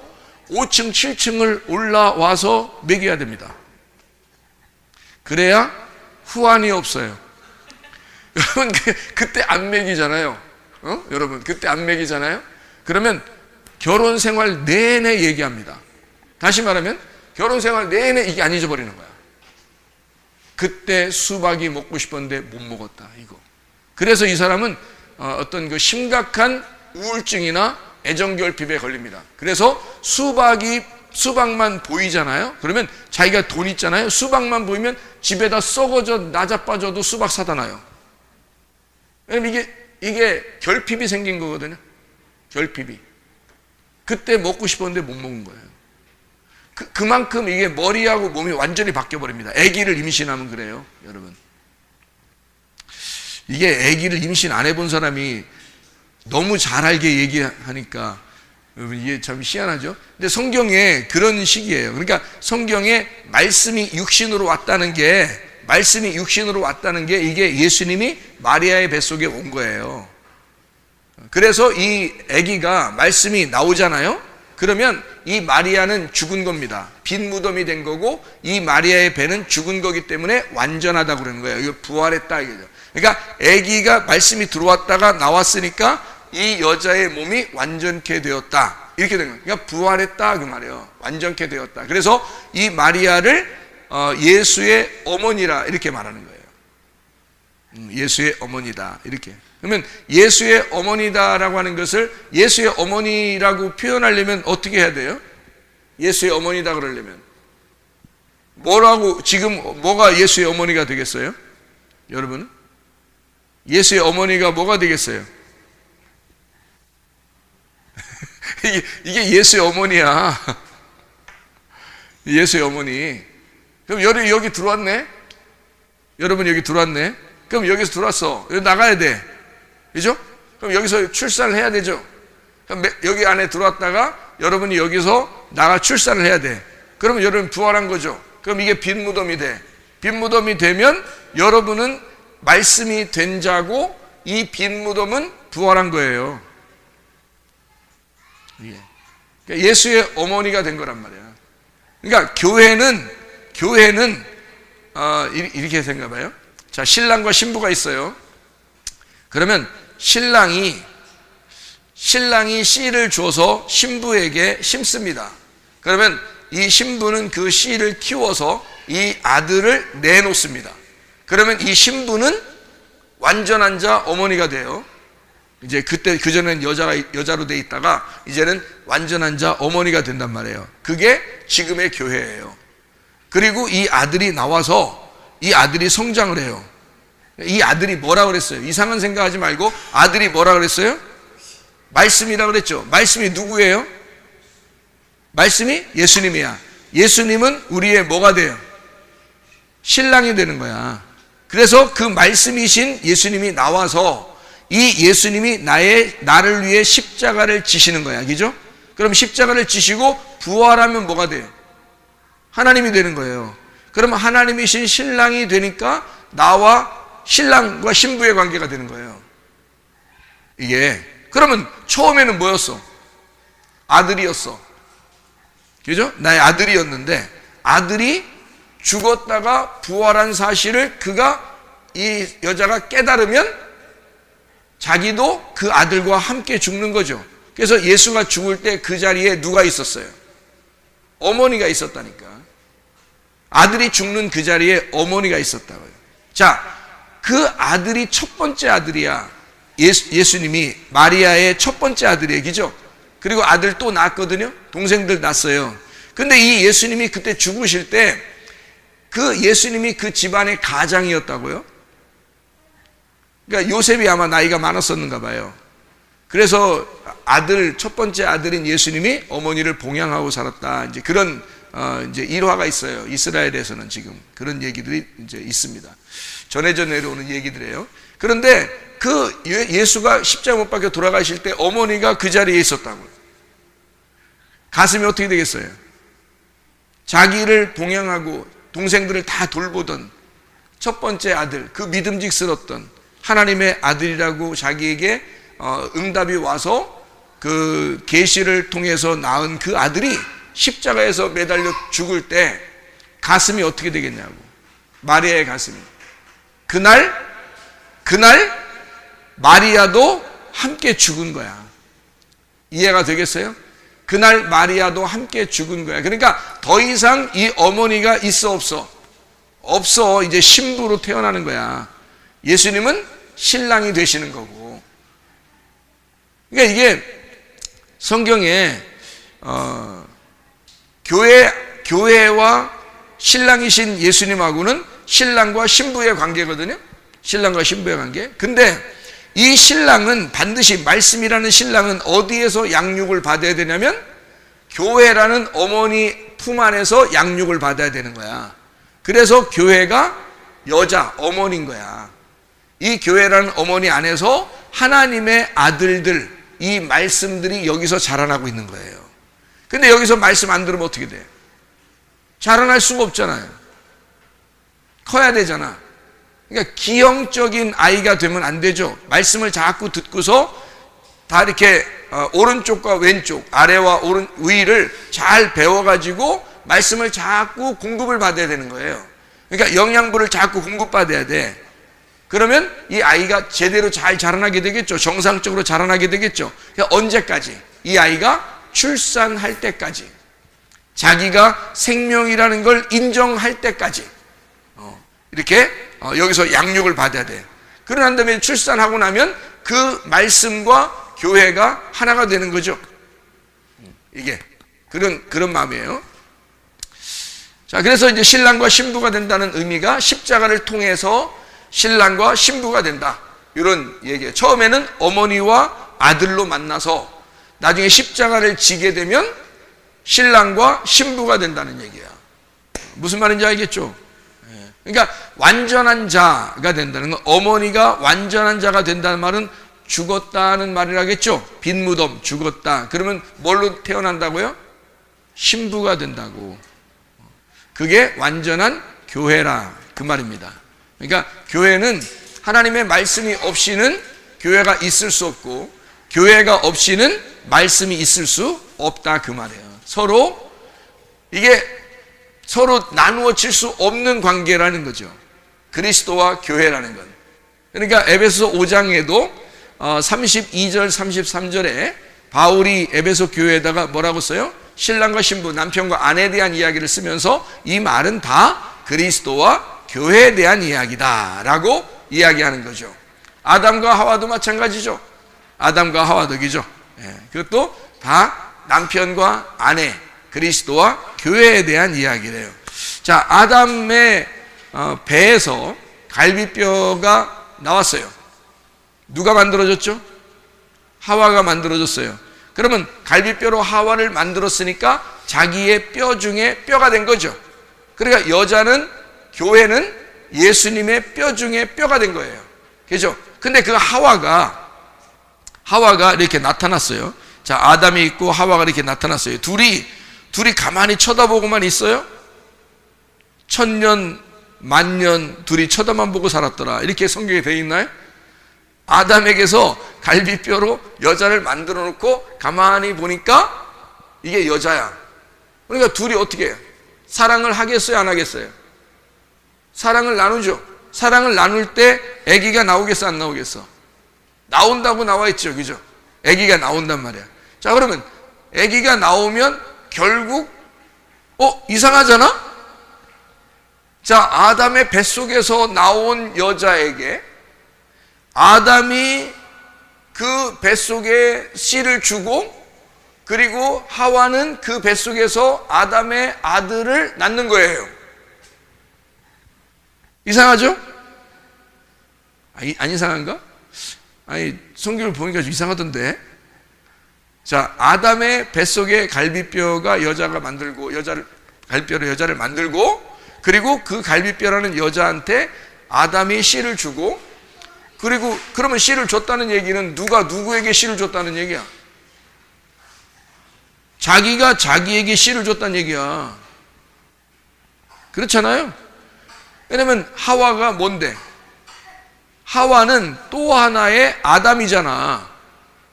5층, 7층을 올라와서 먹여야 됩니다. 그래야 후환이 없어요. 여러분, 그때 안 먹이잖아요. 여러분, 그때 안 먹이잖아요. 그러면 결혼 생활 내내 얘기합니다. 다시 말하면 결혼 생활 내내 이게 안 잊어버리는 거야. 그때 수박이 먹고 싶었는데 못 먹었다, 이거. 그래서 이 사람은 어떤 그 심각한 우울증이나 애정결핍에 걸립니다. 그래서 수박만 보이잖아요. 그러면 자기가 돈 있잖아요. 수박만 보이면 집에다 썩어져 나자빠져도 수박 사다 놔요. 왜냐면 이게 결핍이 생긴 거거든요. 결핍이. 그때 먹고 싶었는데 못 먹은 거예요. 그만큼 이게 머리하고 몸이 완전히 바뀌어버립니다. 아기를 임신하면 그래요, 여러분. 이게 아기를 임신 안 해본 사람이 너무 잘 알게 얘기하니까 여러분, 이게 참 희한하죠. 근데 성경에 그런 식이에요. 그러니까 성경에 말씀이 육신으로 왔다는 게 이게 예수님이 마리아의 뱃속에 온 거예요. 그래서 이 아기가 말씀이 나오잖아요. 그러면 이 마리아는 죽은 겁니다. 빈 무덤이 된 거고, 이 마리아의 배는 죽은 거기 때문에 완전하다고 그러는 거예요. 이거 부활했다, 이거죠. 그러니까 아기가 말씀이 들어왔다가 나왔으니까 이 여자의 몸이 완전케 되었다, 이렇게 된 거예요. 그러니까 부활했다, 그 말이에요. 완전케 되었다. 그래서 이 마리아를 예수의 어머니라 이렇게 말하는 거예요. 예수의 어머니다, 이렇게. 그러면 예수의 어머니다라고 하는 것을 예수의 어머니라고 표현하려면 어떻게 해야 돼요? 예수의 어머니다 그러려면 지금 뭐가 예수의 어머니가 되겠어요? 여러분은? 예수의 어머니가 뭐가 되겠어요? 이게 예수의 어머니야. 예수의 어머니. 그럼 여기 들어왔네? 여러분 여기 들어왔네? 그럼 여기서 들어왔어. 여기 나가야 돼. 그죠? 그럼 여기서 출산을 해야 되죠? 그럼 여기 안에 들어왔다가 여러분이 여기서 나가 출산을 해야 돼. 그러면 여러분 부활한 거죠? 그럼 이게 빈 무덤이 돼. 빈 무덤이 되면 여러분은 말씀이 된 자고 이 빈 무덤은 부활한 거예요. 그러니까 예수의 어머니가 된 거란 말이야. 그러니까 교회는 이렇게 생각해봐요. 자, 신랑과 신부가 있어요. 그러면 신랑이 씨를 줘서 신부에게 심습니다. 그러면 이 신부는 그 씨를 키워서 이 아들을 내놓습니다. 그러면 이 신부는 완전한 자 어머니가 돼요. 이제 그때 그전엔 여자로 돼 있다가 이제는 완전한 자 어머니가 된단 말이에요. 그게 지금의 교회예요. 그리고 이 아들이 나와서 이 아들이 성장을 해요. 이 아들이 뭐라 그랬어요? 이상한 생각하지 말고 아들이 뭐라 그랬어요? 말씀이라고 그랬죠. 말씀이 누구예요? 말씀이 예수님이야. 예수님은 우리의 뭐가 돼요? 신랑이 되는 거야. 그래서 그 말씀이신 예수님이 나와서 이 예수님이 나를 위해 십자가를 지시는 거야. 그죠? 그럼 십자가를 지시고 부활하면 뭐가 돼요? 하나님이 되는 거예요. 그러면 하나님이신 신랑이 되니까 나와 신랑과 신부의 관계가 되는 거예요. 이게 그러면 처음에는 뭐였어? 아들이었어. 그죠? 나의 아들이었는데 아들이 죽었다가 부활한 사실을 이 여자가 깨달으면 자기도 그 아들과 함께 죽는 거죠. 그래서 예수가 죽을 때 그 자리에 누가 있었어요? 어머니가 있었다니까. 아들이 죽는 그 자리에 어머니가 있었다고요. 자, 그 아들이 첫 번째 아들이야. 예수님이 마리아의 첫 번째 아들이에요. 그죠? 그리고 아들 또 낳았거든요. 동생들 낳았어요. 근데 이 예수님이 그때 죽으실 때 그 예수님이 그 집안의 가장이었다고요. 그러니까 요셉이 아마 나이가 많았었는가 봐요. 그래서 첫 번째 아들인 예수님이 어머니를 봉양하고 살았다. 이제 그런 이제 일화가 있어요. 이스라엘에서는 지금 그런 얘기들이 이제 있습니다. 전해져 내려오는 얘기들이에요. 그런데 그 예수가 십자가 못 박혀 돌아가실 때 어머니가 그 자리에 있었다고요. 가슴이 어떻게 되겠어요? 자기를 봉양하고 동생들을 다 돌보던 첫 번째 아들, 그 믿음직스럽던 하나님의 아들이라고 자기에게 응답이 와서 그 계시를 통해서 낳은 그 아들이 십자가에서 매달려 죽을 때 가슴이 어떻게 되겠냐고. 마리아의 가슴이. 그날 마리아도 함께 죽은 거야. 이해가 되겠어요? 그날 마리아도 함께 죽은 거야. 그러니까 더 이상 이 어머니가 있어 없어? 없어. 이제 신부로 태어나는 거야. 예수님은 신랑이 되시는 거고. 그러니까 이게 성경에 교회와 신랑이신 예수님하고는 신랑과 신부의 관계거든요. 신랑과 신부의 관계. 근데 이 신랑은 반드시 말씀이라는 신랑은 어디에서 양육을 받아야 되냐면 교회라는 어머니 품 안에서 양육을 받아야 되는 거야. 그래서 교회가 여자 어머니인 거야. 이 교회라는 어머니 안에서 하나님의 아들들, 이 말씀들이 여기서 자라나고 있는 거예요. 근데 여기서 말씀 안 들으면 어떻게 돼? 자라날 수가 없잖아요. 커야 되잖아. 그러니까 기형적인 아이가 되면 안 되죠. 말씀을 자꾸 듣고서 다 이렇게 오른쪽과 왼쪽, 아래와 위를 잘 배워가지고 말씀을 자꾸 공급을 받아야 되는 거예요. 그러니까 영양분을 자꾸 공급받아야 돼. 그러면 이 아이가 제대로 잘 자라나게 되겠죠. 정상적으로 자라나게 되겠죠. 그러니까 언제까지? 이 아이가 출산할 때까지. 자기가 생명이라는 걸 인정할 때까지. 이렇게 여기서 양육을 받아야 돼. 그러난 다음에 출산하고 나면 그 말씀과 교회가 하나가 되는 거죠. 이게 그런 마음이에요. 자, 그래서 이제 신랑과 신부가 된다는 의미가 십자가를 통해서 신랑과 신부가 된다. 이런 얘기예요. 처음에는 어머니와 아들로 만나서 나중에 십자가를 지게 되면 신랑과 신부가 된다는 얘기야. 무슨 말인지 알겠죠? 그러니까 완전한 자가 된다는 건, 어머니가 완전한 자가 된다는 말은 죽었다는 말이라겠죠. 빈 무덤, 죽었다. 그러면 뭘로 태어난다고요? 신부가 된다고. 그게 완전한 교회라, 그 말입니다. 그러니까 교회는 하나님의 말씀이 없이는 교회가 있을 수 없고, 교회가 없이는 말씀이 있을 수 없다, 그 말이에요. 이게 서로 나누어질 수 없는 관계라는 거죠. 그리스도와 교회라는 건. 그러니까 에베소 5장에도 32절 33절에 바울이 에베소 교회에다가 뭐라고 써요? 신랑과 신부, 남편과 아내에 대한 이야기를 쓰면서 이 말은 다 그리스도와 교회에 대한 이야기다 라고 이야기하는 거죠. 아담과 하와도 마찬가지죠. 아담과 하와도 그죠. 그것도 다 남편과 아내, 그리스도와 교회에 대한 이야기래요. 자, 아담의 배에서 갈비뼈가 나왔어요. 누가 만들어줬죠? 하와가 만들어줬어요. 그러면 갈비뼈로 하와를 만들었으니까 자기의 뼈 중에 뼈가 된 거죠. 그러니까 여자는, 교회는 예수님의 뼈 중에 뼈가 된 거예요. 그죠? 근데 그 하와가 이렇게 나타났어요. 자, 아담이 있고 하와가 이렇게 나타났어요. 둘이 가만히 쳐다보고만 있어요? 1000년, 10,000년 둘이 쳐다만 보고 살았더라, 이렇게 성경에 되어 있나요? 아담에게서 갈비뼈로 여자를 만들어 놓고 가만히 보니까 이게 여자야. 그러니까 둘이 어떻게 해요? 사랑을 하겠어요, 안 하겠어요? 사랑을 나누죠. 사랑을 나눌 때 아기가 나오겠어, 안 나오겠어? 나온다고 나와 있죠, 그죠? 아기가 나온단 말이야. 자, 그러면 아기가 나오면 결국 이상하잖아? 자, 아담의 뱃속에서 나온 여자에게 아담이 그 뱃속에 씨를 주고, 그리고 하와는 그 뱃속에서 아담의 아들을 낳는 거예요. 이상하죠? 안 이상한가? 아니, 성경을 보니까 좀 이상하던데. 자, 아담의 뱃속에 갈비뼈가 여자가 만들고, 갈비뼈로 여자를 만들고, 그리고 그 갈비뼈라는 여자한테 아담이 씨를 주고, 그리고 그러면 씨를 줬다는 얘기는 누가 누구에게 씨를 줬다는 얘기야? 자기가 자기에게 씨를 줬다는 얘기야. 그렇잖아요? 왜냐면 하와가 뭔데? 하와는 또 하나의 아담이잖아.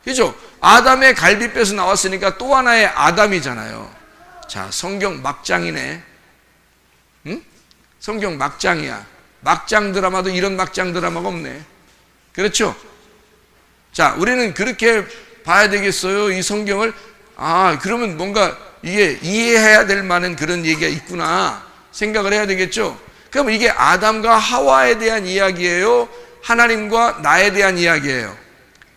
그죠? 아담의 갈비뼈에서 나왔으니까 또 하나의 아담이잖아요. 자, 성경 막장이네. 응? 성경 막장이야. 막장 드라마도 이런 막장 드라마가 없네. 그렇죠? 자, 우리는 그렇게 봐야 되겠어요, 이 성경을. 그러면 뭔가 이게 이해해야 될 만한 그런 얘기가 있구나 생각을 해야 되겠죠? 그럼 이게 아담과 하와에 대한 이야기예요? 하나님과 나에 대한 이야기예요?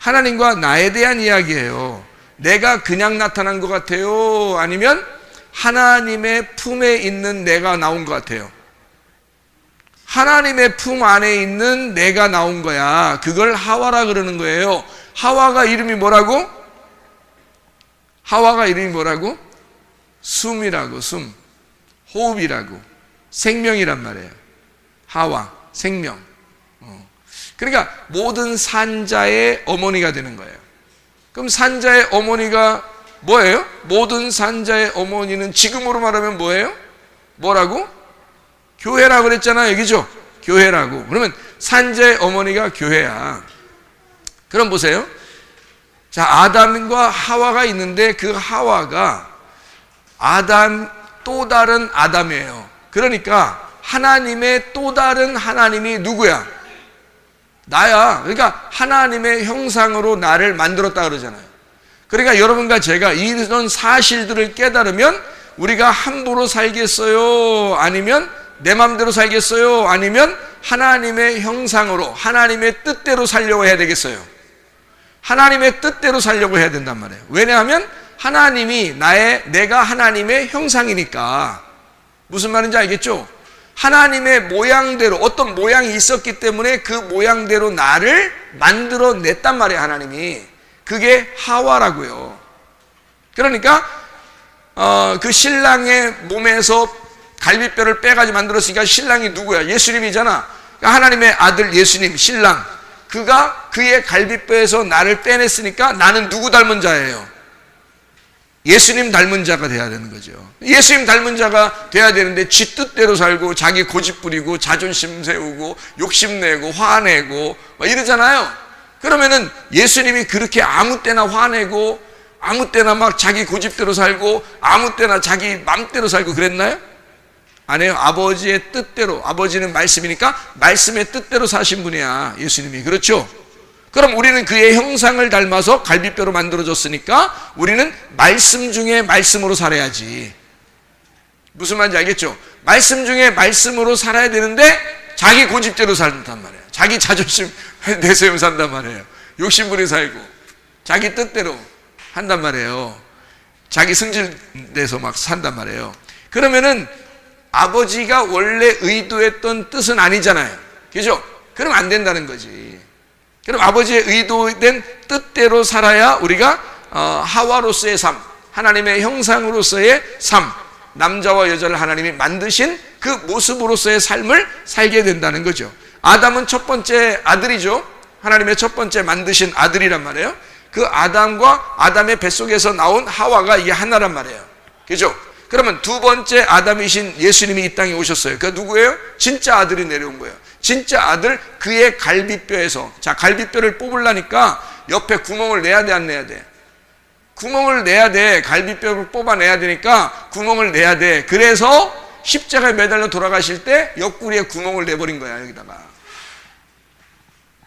하나님과 나에 대한 이야기예요. 내가 그냥 나타난 것 같아요? 아니면 하나님의 품에 있는 내가 나온 것 같아요? 하나님의 품 안에 있는 내가 나온 거야. 그걸 하와라 그러는 거예요. 하와가 이름이 뭐라고? 하와가 이름이 뭐라고? 숨이라고. 숨, 호흡이라고, 생명이란 말이에요. 하와, 생명. 그러니까 모든 산자의 어머니가 되는 거예요. 그럼 산자의 어머니가 뭐예요? 모든 산자의 어머니는 지금으로 말하면 뭐예요? 뭐라고? 교회라고 그랬잖아요, 그죠? 교회라고. 그러면 산자의 어머니가 교회야. 그럼 보세요. 자, 아담과 하와가 있는데 그 하와가 또 다른 아담이에요. 그러니까 하나님의 또 다른 하나님이 누구야? 나야. 그러니까 하나님의 형상으로 나를 만들었다 그러잖아요. 그러니까 여러분과 제가 이런 사실들을 깨달으면 우리가 함부로 살겠어요? 아니면 내 마음대로 살겠어요? 아니면 하나님의 형상으로, 하나님의 뜻대로 살려고 해야 되겠어요? 하나님의 뜻대로 살려고 해야 된단 말이에요. 왜냐하면 내가 하나님의 형상이니까. 무슨 말인지 알겠죠? 하나님의 모양대로, 어떤 모양이 있었기 때문에 그 모양대로 나를 만들어냈단 말이에요, 하나님이. 그게 하와라고요. 그러니까 그 신랑의 몸에서 갈비뼈를 빼가지고 만들었으니까 신랑이 누구야? 예수님이잖아. 그러니까 하나님의 아들 예수님, 신랑. 그가 그의 갈비뼈에서 나를 빼냈으니까 나는 누구 닮은 자예요? 예수님 닮은 자가 돼야 되는 거죠. 예수님 닮은 자가 돼야 되는데 지 뜻대로 살고 자기 고집 부리고 자존심 세우고 욕심내고 화내고 막 이러잖아요. 그러면은 예수님이 그렇게 아무 때나 화내고 아무 때나 막 자기 고집대로 살고 아무 때나 자기 맘대로 살고 그랬나요? 아니에요. 아버지의 뜻대로, 아버지는 말씀이니까 말씀의 뜻대로 사신 분이야, 예수님이. 그렇죠? 그럼 우리는 그의 형상을 닮아서 갈비뼈로 만들어졌으니까 우리는 말씀 중에 말씀으로 살아야지. 무슨 말인지 알겠죠? 말씀 중에 말씀으로 살아야 되는데 자기 고집대로 산단 말이에요. 자기 자존심 내세우며 산단 말이에요. 욕심부리 살고 자기 뜻대로 한단 말이에요. 자기 승질내서 막 산단 말이에요. 그러면은 아버지가 원래 의도했던 뜻은 아니잖아요. 그죠? 그럼 안 된다는 거지. 그럼 아버지의 의도된 뜻대로 살아야 우리가 하와로서의 삶, 하나님의 형상으로서의 삶, 남자와 여자를 하나님이 만드신 그 모습으로서의 삶을 살게 된다는 거죠. 아담은 첫 번째 아들이죠. 하나님의 첫 번째 만드신 아들이란 말이에요. 그 아담과 아담의 뱃속에서 나온 하와가 이게 하나란 말이에요. 그죠? 그러면 두 번째 아담이신 예수님이 이 땅에 오셨어요. 그 누구예요? 진짜 아들이 내려온 거예요. 진짜 아들, 그의 갈비뼈에서. 자, 갈비뼈를 뽑으려니까 옆에 구멍을 내야 돼, 안 내야 돼? 구멍을 내야 돼. 갈비뼈를 뽑아내야 되니까 구멍을 내야 돼. 그래서 십자가에 매달려 돌아가실 때 옆구리에 구멍을 내버린 거야, 여기다가.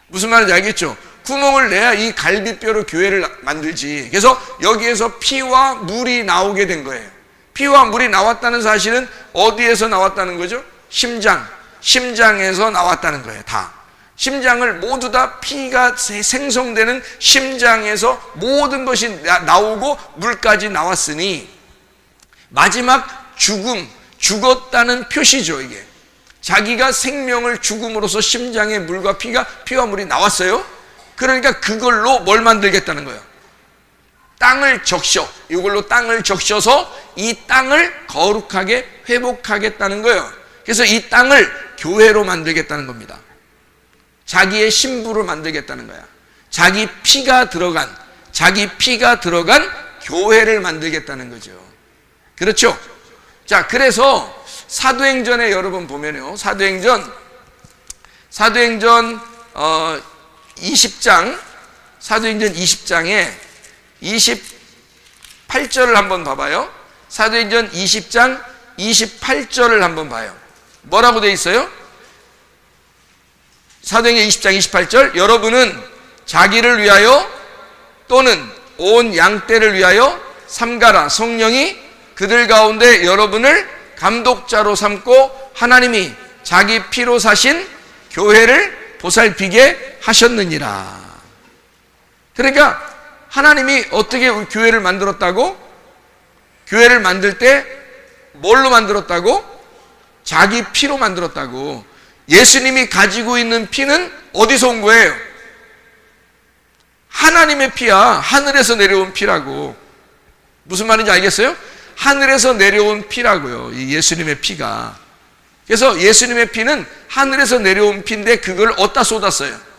무슨 말인지 알겠죠? 구멍을 내야 이 갈비뼈로 교회를 만들지. 그래서 여기에서 피와 물이 나오게 된 거예요. 피와 물이 나왔다는 사실은 어디에서 나왔다는 거죠? 심장에서 나왔다는 거예요. 다. 심장을 모두 다 피가 생성되는 심장에서 모든 것이 나오고 물까지 나왔으니 마지막 죽었다는 표시죠, 이게. 자기가 생명을 죽음으로써 심장에 물과 피와 물이 나왔어요. 그러니까 그걸로 뭘 만들겠다는 거예요? 땅을 적셔. 이걸로 땅을 적셔서 이 땅을 거룩하게 회복하겠다는 거예요. 그래서 이 땅을 교회로 만들겠다는 겁니다. 자기의 신부로 만들겠다는 거야. 자기 피가 들어간 교회를 만들겠다는 거죠. 그렇죠? 자, 그래서 사도행전에 여러분 보면요. 사도행전 20장, 사도행전 20장에 28절을 한번 봐봐요. 사도행전 20장 28절을 한번 봐요. 뭐라고 되어 있어요? 사도행전 20장 28절, 여러분은 자기를 위하여 또는 온 양떼를 위하여 삼가라. 성령이 그들 가운데 여러분을 감독자로 삼고 하나님이 자기 피로 사신 교회를 보살피게 하셨느니라. 그러니까 하나님이 어떻게 교회를 만들었다고? 교회를 만들 때 뭘로 만들었다고? 자기 피로 만들었다고. 예수님이 가지고 있는 피는 어디서 온 거예요? 하나님의 피야. 하늘에서 내려온 피라고. 무슨 말인지 알겠어요? 하늘에서 내려온 피라고요. 이 예수님의 피가. 그래서 예수님의 피는 하늘에서 내려온 피인데 그걸 어디다 쏟았어요?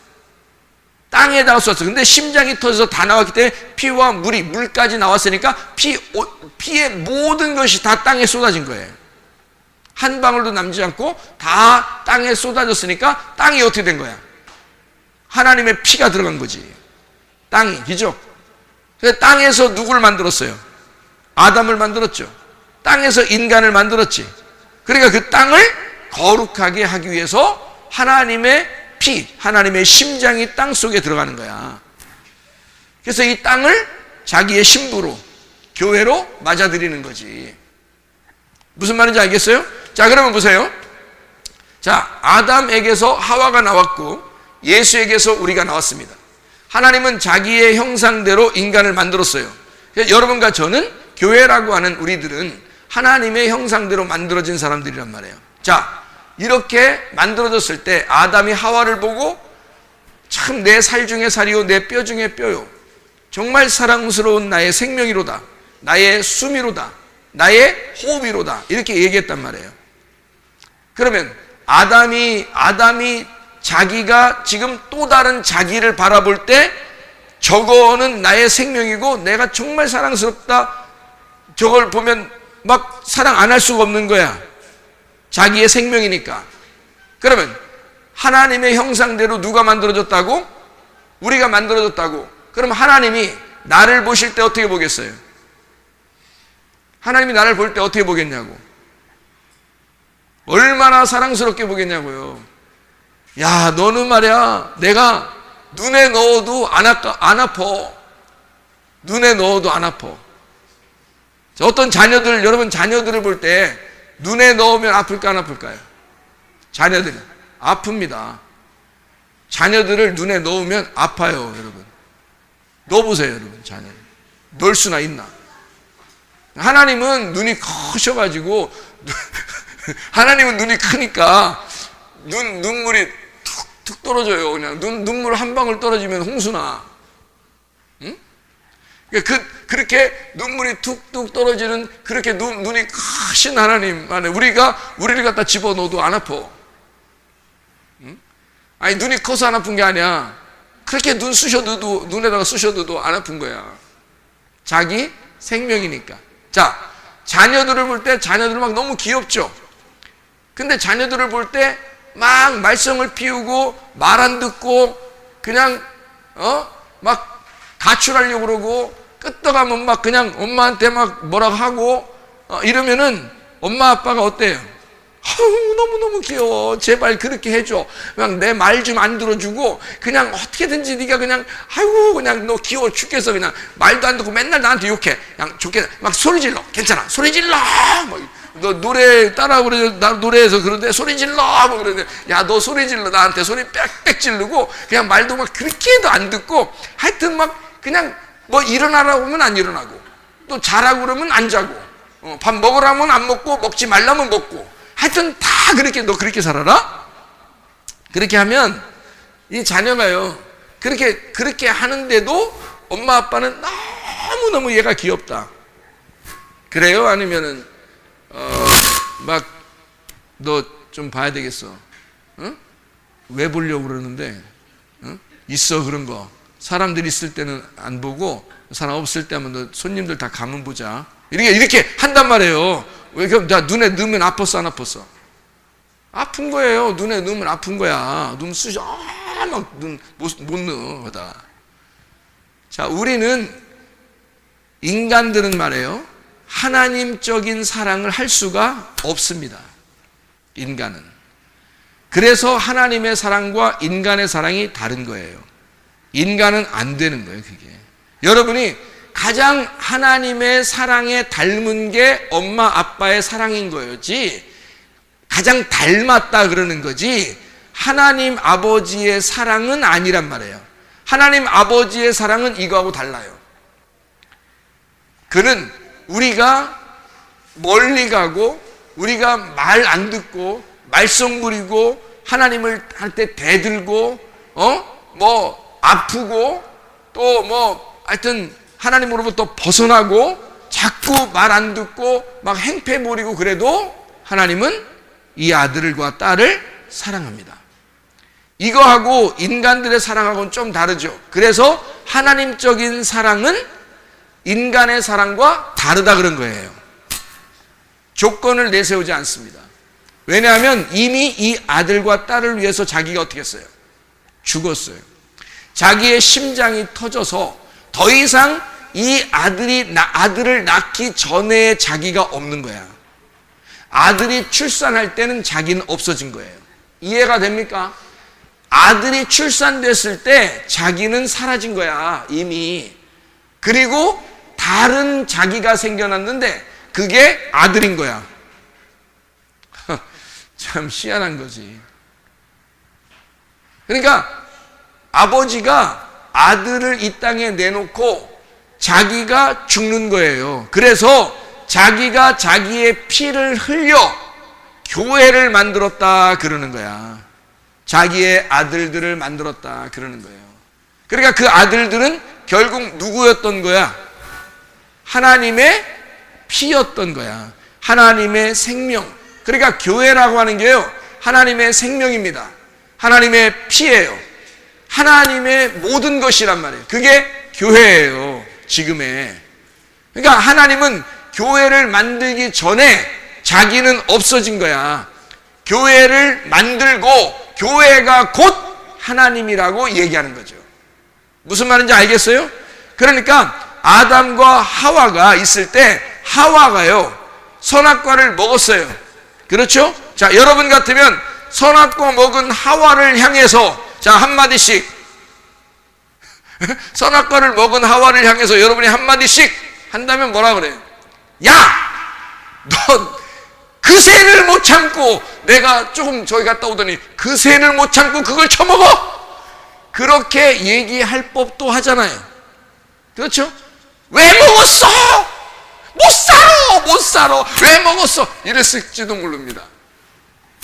땅에다가 쏟았어요. 근데 심장이 터져서 다 나왔기 때문에 피와 물까지 나왔으니까 피의 모든 것이 다 땅에 쏟아진 거예요. 한 방울도 남지 않고 다 땅에 쏟아졌으니까 땅이 어떻게 된 거야? 하나님의 피가 들어간 거지. 땅이, 그죠? 그래서 땅에서 누굴 만들었어요? 아담을 만들었죠. 땅에서 인간을 만들었지. 그러니까 그 땅을 거룩하게 하기 위해서 하나님의 피, 하나님의 심장이 땅 속에 들어가는 거야. 그래서 이 땅을 자기의 신부로, 교회로 맞아들이는 거지. 무슨 말인지 알겠어요? 자, 그러면 보세요. 자, 아담에게서 하와가 나왔고 예수에게서 우리가 나왔습니다. 하나님은 자기의 형상대로 인간을 만들었어요. 여러분과 저는, 교회라고 하는 우리들은 하나님의 형상대로 만들어진 사람들이란 말이에요. 자, 이렇게 만들어졌을 때 아담이 하와를 보고 참 내 살 중에 살이요 내 뼈 중에 뼈요 정말 사랑스러운 나의 생명이로다, 나의 숨이로다, 나의 호흡이로다 이렇게 얘기했단 말이에요. 그러면 아담이 자기가 지금 또 다른 자기를 바라볼 때 저거는 나의 생명이고 내가 정말 사랑스럽다, 저걸 보면 막 사랑 안 할 수가 없는 거야. 자기의 생명이니까. 그러면 하나님의 형상대로 누가 만들어졌다고? 우리가 만들어졌다고. 그럼 하나님이 나를 보실 때 어떻게 보겠어요? 하나님이 나를 볼 때 어떻게 보겠냐고. 얼마나 사랑스럽게 보겠냐고요. 야, 너는 말이야, 내가 눈에 넣어도 안 아파. 눈에 넣어도 안 아파. 어떤 자녀들, 여러분 자녀들을 볼 때 눈에 넣으면 아플까 안 아플까요? 자녀들이 아픕니다. 자녀들을 눈에 넣으면 아파요, 여러분. 넣어보세요, 여러분. 자녀 넣을 수나 있나? 하나님은 눈이 커셔가지고 하나님은 눈이 크니까 눈물이 툭툭 떨어져요. 그냥 눈물 한 방울 떨어지면 홍수나. 응? 그렇게 눈물이 툭툭 떨어지는 그렇게 눈이 크신 하나님 안에 우리를 갖다 집어넣어도 안 아파. 응? 아니 눈이 커서 안 아픈 게 아니야. 그렇게 눈에다가 쑤셔둬도 안 아픈 거야. 자기 생명이니까. 자, 자녀들을 볼 때 자녀들 막 너무 귀엽죠. 근데 자녀들을 볼 때 막 말썽을 피우고 말 안 듣고 그냥 막 가출하려고 그러고 끄떡하면 막 그냥 엄마한테 막 뭐라고 하고 이러면은 엄마 아빠가 어때요? 너무너무 귀여워. 제발 그렇게 해줘. 그냥 내 말 좀 안 들어주고 그냥 어떻게든지 네가 그냥 아이고 그냥 너 귀여워 죽겠어. 그냥 말도 안 듣고 맨날 나한테 욕해. 그냥 좋게 막 소리 질러. 괜찮아. 소리 질러. 너 노래 따라 그래. 나 노래해서 그런데 소리 질러. 뭐 그러는데 야, 너 소리 질러. 나한테 소리 빽빽 지르고 그냥 말도 막 그렇게 해도 안 듣고 하여튼 막 그냥 뭐 일어나라고 하면 안 일어나고 또 자라고 그러면 안 자고 밥 먹으라면 안 먹고 먹지 말라면 먹고 하여튼 다 그렇게 너 그렇게 살아라? 그렇게 하면 이 자녀가요 그렇게 하는데도 엄마 아빠는 너무너무 얘가 귀엽다. 그래요? 아니면은 막 너 좀 봐야 되겠어. 응? 왜 보려고 그러는데? 응? 있어 그런 거. 사람들 있을 때는 안 보고 사람 없을 때 하면 너 손님들 다 가면 보자. 이렇게 한단 말이에요. 왜 그럼 나 눈에 넣으면 아팠어 안 아팠어? 아픈 거예요. 눈에 넣으면 아픈 거야. 눈 쑤셔 막 눈 못 넣어. 자, 우리는 인간들은 말이에요. 하나님적인 사랑을 할 수가 없습니다. 인간은. 그래서 하나님의 사랑과 인간의 사랑이 다른 거예요. 인간은 안 되는 거예요, 그게. 여러분이 가장 하나님의 사랑에 닮은 게 엄마 아빠의 사랑인 거였지, 가장 닮았다 그러는 거지, 하나님 아버지의 사랑은 아니란 말이에요. 하나님 아버지의 사랑은 이거하고 달라요. 그는 우리가 멀리 가고 우리가 말 안 듣고 말썽 부리고 하나님을 할 때 대들고 뭐 아프고 또 뭐 하여튼 하나님으로부터 벗어나고 자꾸 말 안 듣고 막 행패 부리고 그래도 하나님은 이 아들과 딸을 사랑합니다. 이거하고 인간들의 사랑하고는 좀 다르죠. 그래서 하나님적인 사랑은 인간의 사랑과 다르다 그런 거예요. 조건을 내세우지 않습니다. 왜냐하면 이미 이 아들과 딸을 위해서 자기가 어떻게 했어요? 죽었어요. 자기의 심장이 터져서 더 이상 이 아들을 낳기 전에 자기가 없는 거야. 아들이 출산할 때는 자기는 없어진 거예요. 이해가 됩니까? 아들이 출산됐을 때 자기는 사라진 거야, 이미. 그리고 다른 자기가 생겨났는데 그게 아들인 거야. 참 희한한 거지. 그러니까 아버지가 아들을 이 땅에 내놓고 자기가 죽는 거예요. 그래서 자기가 자기의 피를 흘려 교회를 만들었다 그러는 거야. 자기의 아들들을 만들었다 그러는 거예요. 그러니까 그 아들들은 결국 누구였던 거야? 하나님의 피였던 거야. 하나님의 생명. 그러니까 교회라고 하는 게요, 하나님의 생명입니다. 하나님의 피예요. 하나님의 모든 것이란 말이에요. 그게 교회예요, 지금의. 그러니까 하나님은 교회를 만들기 전에 자기는 없어진 거야. 교회를 만들고 교회가 곧 하나님이라고 얘기하는 거죠. 무슨 말인지 알겠어요? 그러니까 아담과 하와가 있을 때 하와가요, 선악과를 먹었어요. 그렇죠? 자, 여러분 같으면 선악과 먹은 하와를 향해서, 자, 한마디씩 선악과를 먹은 하와를 향해서 여러분이 한마디씩 한다면 뭐라 그래요? 야! 넌 그 새를 못 참고, 내가 조금 저기 갔다 오더니 그 새를 못 참고 그걸 처먹어! 그렇게 얘기할 법도 하잖아요. 그렇죠? 왜 먹었어? 못 살아! 왜 먹었어? 이랬을지도 모릅니다.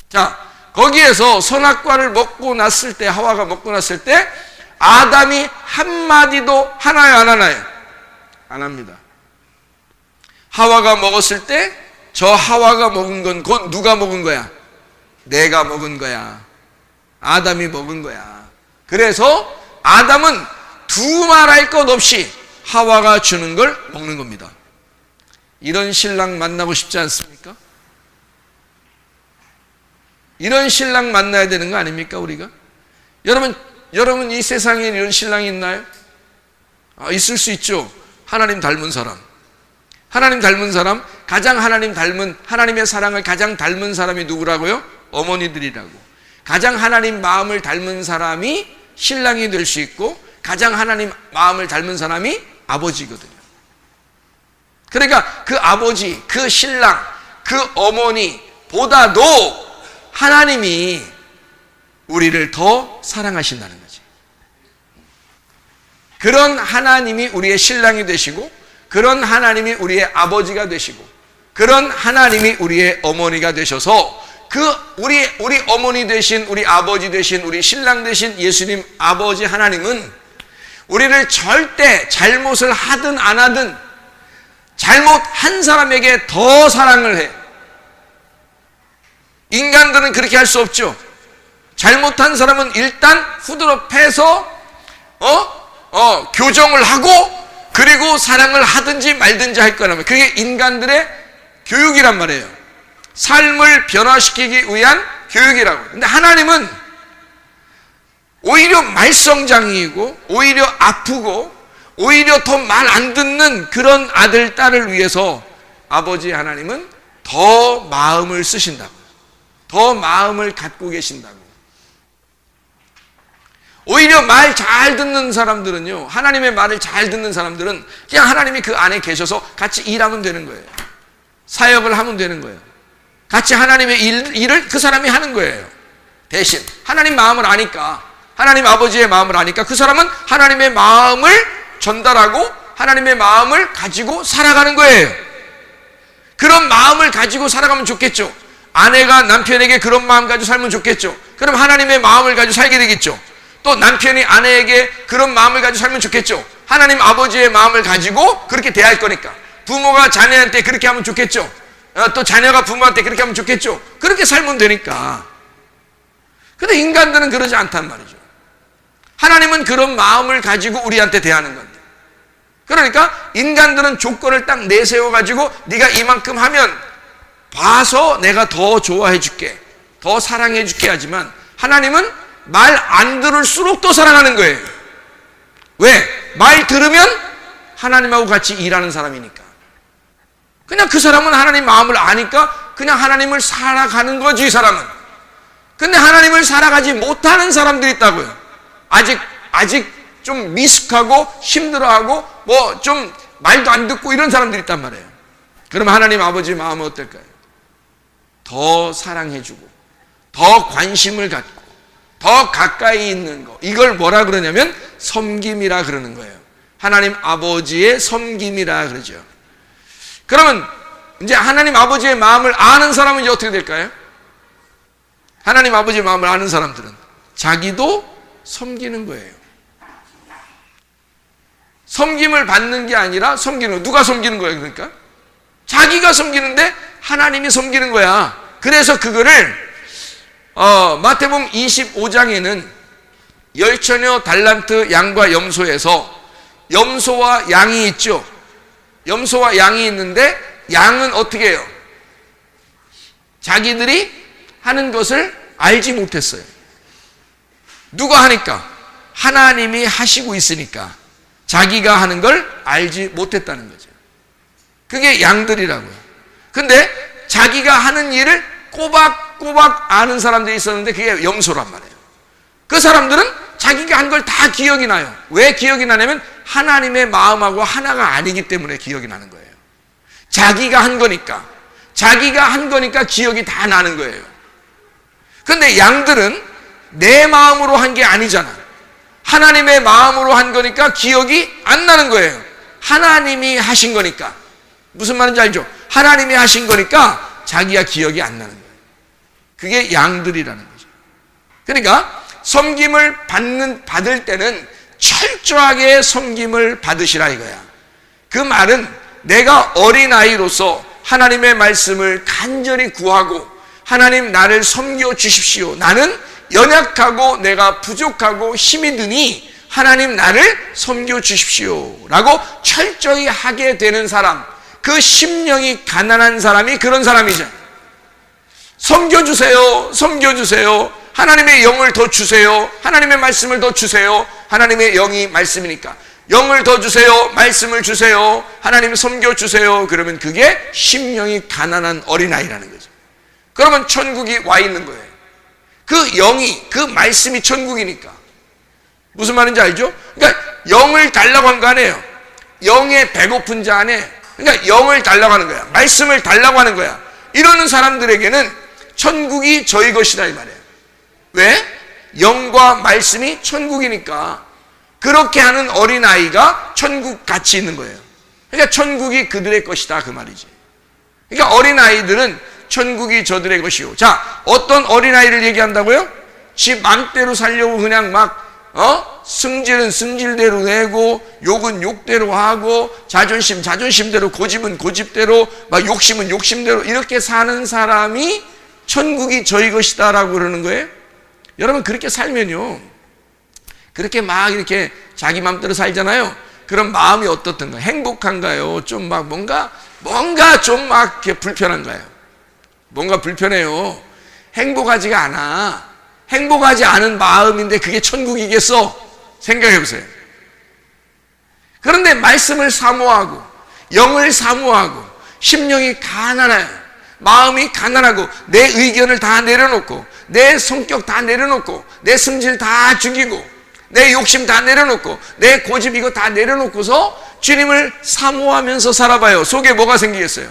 자, 거기에서 선악과를 먹고 났을 때, 하와가 먹고 났을 때 아담이 한마디도 하나요, 안 하나요? 안 합니다. 하와가 먹었을 때 저 하와가 먹은 건 곧 누가 먹은 거야? 내가 먹은 거야. 아담이 먹은 거야. 그래서 아담은 두말할 것 없이 하와가 주는 걸 먹는 겁니다. 이런 신랑 만나고 싶지 않습니까? 이런 신랑 만나야 되는 거 아닙니까, 우리가? 여러분 이 세상에 이런 신랑이 있나요? 있을 수 있죠. 하나님 닮은 사람. 하나님 닮은 사람, 가장 하나님 닮은, 하나님의 사랑을 가장 닮은 사람이 누구라고요? 어머니들이라고. 가장 하나님 마음을 닮은 사람이 신랑이 될 수 있고, 가장 하나님 마음을 닮은 사람이 아버지거든요. 그러니까 그 아버지, 그 신랑, 그 어머니보다도 하나님이 우리를 더 사랑하신다는 거지. 그런 하나님이 우리의 신랑이 되시고, 그런 하나님이 우리의 아버지가 되시고, 그런 하나님이 우리의 어머니가 되셔서, 우리 어머니 되신, 우리 아버지 되신, 우리 신랑 되신 예수님 아버지 하나님은 우리를 절대 잘못을 하든 안 하든 잘못한 사람에게 더 사랑을 해. 인간들은 그렇게 할 수 없죠. 잘못한 사람은 일단 후드로 패서 교정을 하고, 그리고 사랑을 하든지 말든지 할 거라면, 그게 인간들의 교육이란 말이에요. 삶을 변화시키기 위한 교육이라고. 근데 하나님은 오히려 말썽장이이고, 오히려 아프고, 오히려 더 말 안 듣는 그런 아들, 딸을 위해서 아버지 하나님은 더 마음을 쓰신다고. 더 마음을 갖고 계신다고. 오히려 말 잘 듣는 사람들은요, 하나님의 말을 잘 듣는 사람들은 그냥 하나님이 그 안에 계셔서 같이 일하면 되는 거예요. 사역을 하면 되는 거예요. 같이 하나님의 일을 그 사람이 하는 거예요. 대신 하나님 마음을 아니까, 하나님 아버지의 마음을 아니까 그 사람은 하나님의 마음을 전달하고 하나님의 마음을 가지고 살아가는 거예요. 그런 마음을 가지고 살아가면 좋겠죠. 아내가 남편에게 그런 마음 가지고 살면 좋겠죠. 그럼 하나님의 마음을 가지고 살게 되겠죠. 또 남편이 아내에게 그런 마음을 가지고 살면 좋겠죠. 하나님 아버지의 마음을 가지고 그렇게 대할 거니까. 부모가 자녀한테 그렇게 하면 좋겠죠. 또 자녀가 부모한테 그렇게 하면 좋겠죠. 그렇게 살면 되니까. 근데 인간들은 그러지 않단 말이죠. 하나님은 그런 마음을 가지고 우리한테 대하는 건데. 그러니까 인간들은 조건을 딱 내세워 가지고 네가 이만큼 하면 봐서 내가 더 좋아해 줄게, 더 사랑해 줄게 하지만, 하나님은 말 안 들을수록 더 사랑하는 거예요. 왜? 말 들으면 하나님하고 같이 일하는 사람이니까. 그냥 그 사람은 하나님 마음을 아니까 그냥 하나님을 살아가는 거지, 이 사람은. 근데 하나님을 살아가지 못하는 사람들이 있다고요. 아직 좀 미숙하고 힘들어하고 뭐 좀 말도 안 듣고 이런 사람들이 있단 말이에요. 그럼 하나님 아버지 마음은 어떨까요? 더 사랑해주고, 더 관심을 갖고, 더 가까이 있는 거. 이걸 뭐라 그러냐면 섬김이라 그러는 거예요. 하나님 아버지의 섬김이라 그러죠. 그러면 이제 하나님 아버지의 마음을 아는 사람은 이제 어떻게 될까요? 하나님 아버지 마음을 아는 사람들은 자기도 섬기는 거예요. 섬김을 받는 게 아니라 섬기는 거예요. 누가 섬기는 거예요? 그러니까 자기가 섬기는데 하나님이 섬기는 거야. 그래서 그거를 마태복음 25장에는 열처녀 달란트 양과 염소에서 염소와 양이 있죠. 염소와 양이 있는데 양은 어떻게 해요? 자기들이 하는 것을 알지 못했어요. 누가 하니까? 하나님이 하시고 있으니까 자기가 하는 걸 알지 못했다는 거죠. 그게 양들이라고요. 근데 자기가 하는 일을 꼬박꼬박 아는 사람들이 있었는데 그게 염소란 말이에요. 그 사람들은 자기가 한 걸 다 기억이 나요. 왜 기억이 나냐면 하나님의 마음하고 하나가 아니기 때문에 기억이 나는 거예요. 자기가 한 거니까. 자기가 한 거니까 기억이 다 나는 거예요. 근데 양들은 내 마음으로 한 게 아니잖아. 하나님의 마음으로 한 거니까 기억이 안 나는 거예요. 하나님이 하신 거니까. 무슨 말인지 알죠? 하나님이 하신 거니까 자기가 기억이 안 나는 거예요. 그게 양들이라는 거죠. 그러니까 섬김을 받을 때는 철저하게 섬김을 받으시라 이거야. 그 말은 내가 어린아이로서 하나님의 말씀을 간절히 구하고 하나님 나를 섬겨 주십시오. 나는 연약하고 내가 부족하고 힘이 드니 하나님 나를 섬겨 주십시오 라고 철저히 하게 되는 사람, 그 심령이 가난한 사람이 그런 사람이죠. 섬겨주세요, 섬겨주세요, 하나님의 영을 더 주세요, 하나님의 말씀을 더 주세요. 하나님의 영이 말씀이니까 영을 더 주세요, 말씀을 주세요, 하나님 섬겨주세요. 그러면 그게 심령이 가난한 어린아이라는 거죠. 그러면 천국이 와 있는 거예요. 그 영이, 그 말씀이 천국이니까. 무슨 말인지 알죠? 그러니까 영을 달라고 한 거 아니에요. 영에 배고픈 자 아니에요. 그러니까 영을 달라고 하는 거야. 말씀을 달라고 하는 거야. 이러는 사람들에게는 천국이 저희 것이다 이 말이에요. 왜? 영과 말씀이 천국이니까. 그렇게 하는 어린아이가 천국 같이 있는 거예요. 그러니까 천국이 그들의 것이다 그 말이지. 그러니까 어린아이들은 천국이 저들의 것이요. 자, 어떤 어린아이를 얘기한다고요? 지 맘대로 살려고 그냥 막 승질은 승질대로 내고 욕은 욕대로 하고 자존심 자존심대로 고집은 고집대로 막 욕심은 욕심대로 이렇게 사는 사람이 천국이 저희 것이다 라고 그러는 거예요. 여러분 그렇게 살면요, 그렇게 막 이렇게 자기 맘대로 살잖아요. 그럼 마음이 어떻던가? 행복한가요? 좀 막 뭔가 좀 막 이렇게 불편한가요? 뭔가 불편해요. 행복하지가 않아. 행복하지 않은 마음인데 그게 천국이겠어? 생각해 보세요. 그런데 말씀을 사모하고 영을 사모하고 심령이 가난해요. 마음이 가난하고 내 의견을 다 내려놓고 내 성격 다 내려놓고 내 승질 다 죽이고 내 욕심 다 내려놓고 내 고집 이거 다 내려놓고서 주님을 사모하면서 살아봐요. 속에 뭐가 생기겠어요?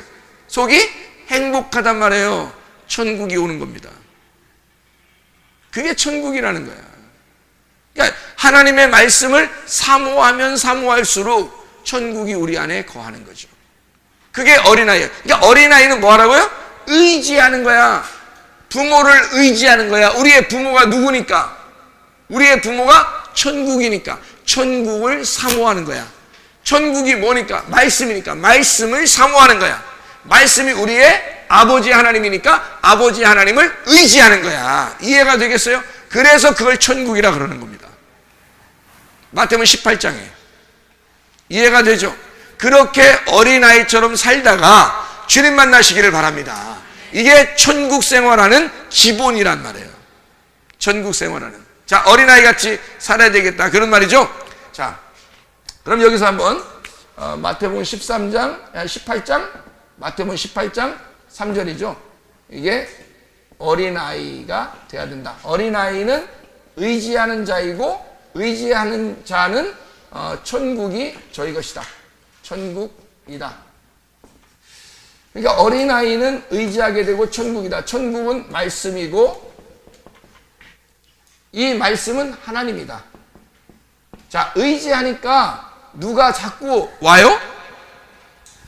속이 행복하단 말이에요. 천국이 오는 겁니다. 그게 천국이라는 거야. 그러니까 하나님의 말씀을 사모하면 사모할수록 천국이 우리 안에 거하는 거죠. 그게 어린아이예요. 그러니까 어린아이는 뭐 하라고요? 의지하는 거야. 부모를 의지하는 거야. 우리의 부모가 누구니까? 우리의 부모가 천국이니까 천국을 사모하는 거야. 천국이 뭐니까? 말씀이니까 말씀을 사모하는 거야. 말씀이 우리의 아버지 하나님이니까 아버지 하나님을 의지하는 거야. 이해가 되겠어요? 그래서 그걸 천국이라 그러는 겁니다. 마태복음 18장에 이해가 되죠? 그렇게 어린아이처럼 살다가 주님 만나시기를 바랍니다. 이게 천국 생활하는 기본이란 말이에요. 천국 생활하는. 자, 어린아이 같이 살아야 되겠다 그런 말이죠. 자, 그럼 여기서 한번 마태복음 18장 마태복음 18장 3절이죠. 이게 어린아이가 돼야 된다. 어린아이는 의지하는 자이고 의지하는 자는 천국이 저희 것이다. 천국이다. 그러니까 어린아이는 의지하게 되고 천국이다. 천국은 말씀이고 이 말씀은 하나님이다. 자, 의지하니까 누가 자꾸 와요?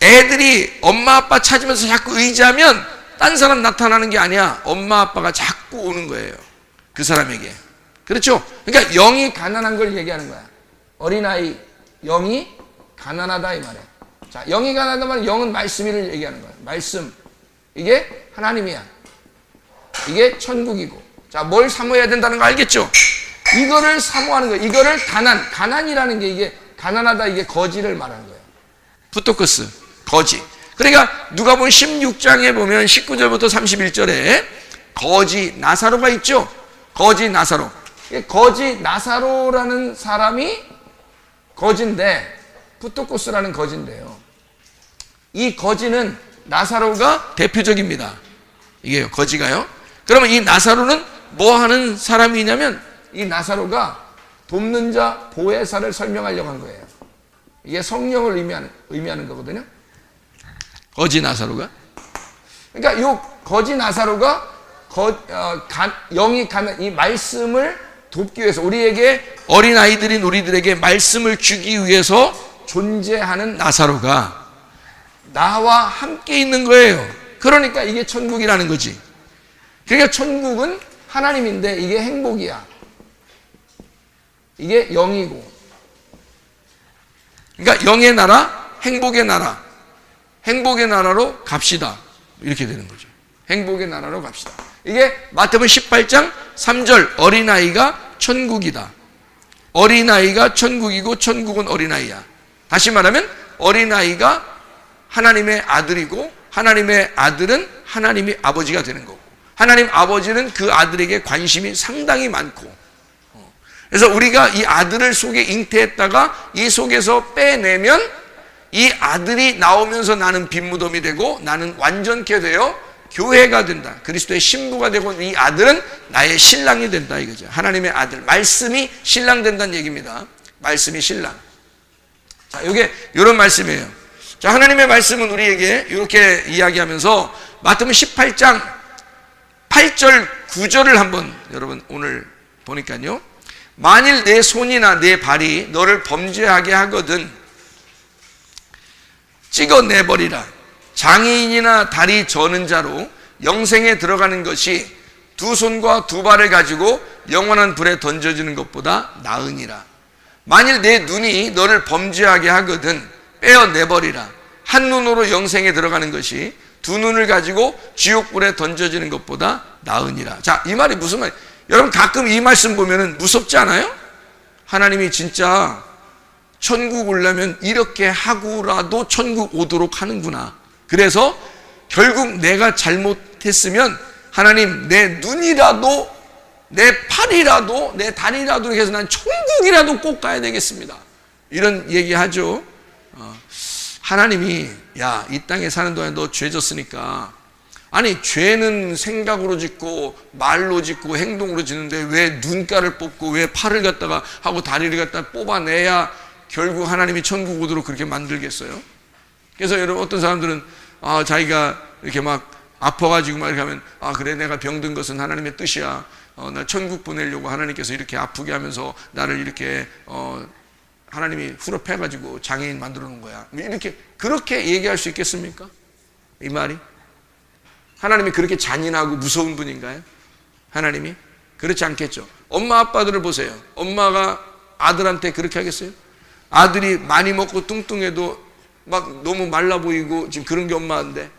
애들이 엄마 아빠 찾으면서 자꾸 의지하면 딴 사람 나타나는 게 아니야. 엄마 아빠가 자꾸 자꾸 오는 거예요. 그 사람에게. 그렇죠? 그러니까 영이 가난한 걸 얘기하는 거야. 어린아이 영이 가난하다 이 말이야. 자, 영이 가난하다 말은 영은 말씀이를 얘기하는 거야. 말씀. 이게 하나님이야. 이게 천국이고. 자, 뭘 사모해야 된다는 거 알겠죠? 이거를 사모하는 거예요. 이거를 가난이라는 게 이게 가난하다 이게 거지를 말하는 거예요. 푸토크스, 거지. 그러니까 누가복음 16장에 보면 19절부터 31절에 거지 나사로가 있죠. 거지 나사로. 거지 나사로라는 사람이 거지인데 푸토코스라는 거지인데요. 이 거지는 나사로가 대표적입니다. 이게요, 거지가요. 그러면 이 나사로는 뭐 하는 사람이냐면 이 나사로가 돕는 자 보혜사를 설명하려고 한 거예요. 이게 성령을 의미하는 거거든요. 거지 나사로가. 그러니까 이 거지 나사로가 영이 가는 이 말씀을 돕기 위해서 우리에게 어린아이들인 우리들에게 말씀을 주기 위해서 존재하는 나사로가 나와 함께 있는 거예요. 그러니까 이게 천국이라는 거지. 그러니까 천국은 하나님인데 이게 행복이야. 이게 영이고. 그러니까 영의 나라, 행복의 나라. 행복의 나라로 갑시다. 이렇게 되는 거죠. 행복의 나라로 갑시다. 이게 마태복음 18장 3절 어린아이가 천국이다. 어린아이가 천국이고 천국은 어린아이야. 다시 말하면 어린아이가 하나님의 아들이고 하나님의 아들은 하나님이 아버지가 되는 거고 하나님 아버지는 그 아들에게 관심이 상당히 많고 그래서 우리가 이 아들을 속에 잉태했다가 이 속에서 빼내면 이 아들이 나오면서 나는 빈무덤이 되고 나는 완전케 되어 교회가 된다. 그리스도의 신부가 되고 이 아들은 나의 신랑이 된다 이거죠. 하나님의 아들. 말씀이 신랑 된다는 얘기입니다. 말씀이 신랑. 자, 이게 이런 말씀이에요. 자, 하나님의 말씀은 우리에게 이렇게 이야기하면서 마태복음 18장 8절 9절을 한번 여러분 오늘 보니까요. 만일 내 손이나 내 발이 너를 범죄하게 하거든 찍어내버리라. 장애인이나 다리 저는 자로 영생에 들어가는 것이 두 손과 두 발을 가지고 영원한 불에 던져지는 것보다 나으니라. 만일 내 눈이 너를 범죄하게 하거든 빼어내버리라. 한 눈으로 영생에 들어가는 것이 두 눈을 가지고 지옥불에 던져지는 것보다 나으니라. 자, 이 말이 무슨 말이에요? 여러분 가끔 이 말씀 보면은 무섭지 않아요? 하나님이 진짜 천국 오려면 이렇게 하고라도 천국 오도록 하는구나. 그래서 결국 내가 잘못했으면 하나님 내 눈이라도 내 팔이라도 내 다리라도 해서 난 천국이라도 꼭 가야 되겠습니다. 이런 얘기하죠. 하나님이 야, 이 땅에 사는 동안 너 죄 졌으니까 아니 죄는 생각으로 짓고 말로 짓고 행동으로 짓는데 왜 눈가를 뽑고 왜 팔을 갖다가 하고 다리를 갖다가 뽑아내야 결국 하나님이 천국 오도록 그렇게 만들겠어요? 그래서 여러분 어떤 사람들은 자기가 이렇게 막 아파가지고 막 이렇게 하면 그래 내가 병든 것은 하나님의 뜻이야. 나 천국 보내려고 하나님께서 이렇게 아프게 하면서 나를 이렇게 하나님이 후렵해가지고 장애인 만들어 놓은 거야. 이렇게 그렇게 얘기할 수 있겠습니까? 이 말이? 하나님이 그렇게 잔인하고 무서운 분인가요? 하나님이? 그렇지 않겠죠. 엄마 아빠들을 보세요. 엄마가 아들한테 그렇게 하겠어요? 아들이 많이 먹고 뚱뚱해도 막 너무 말라 보이고 지금 그런 게 엄마인데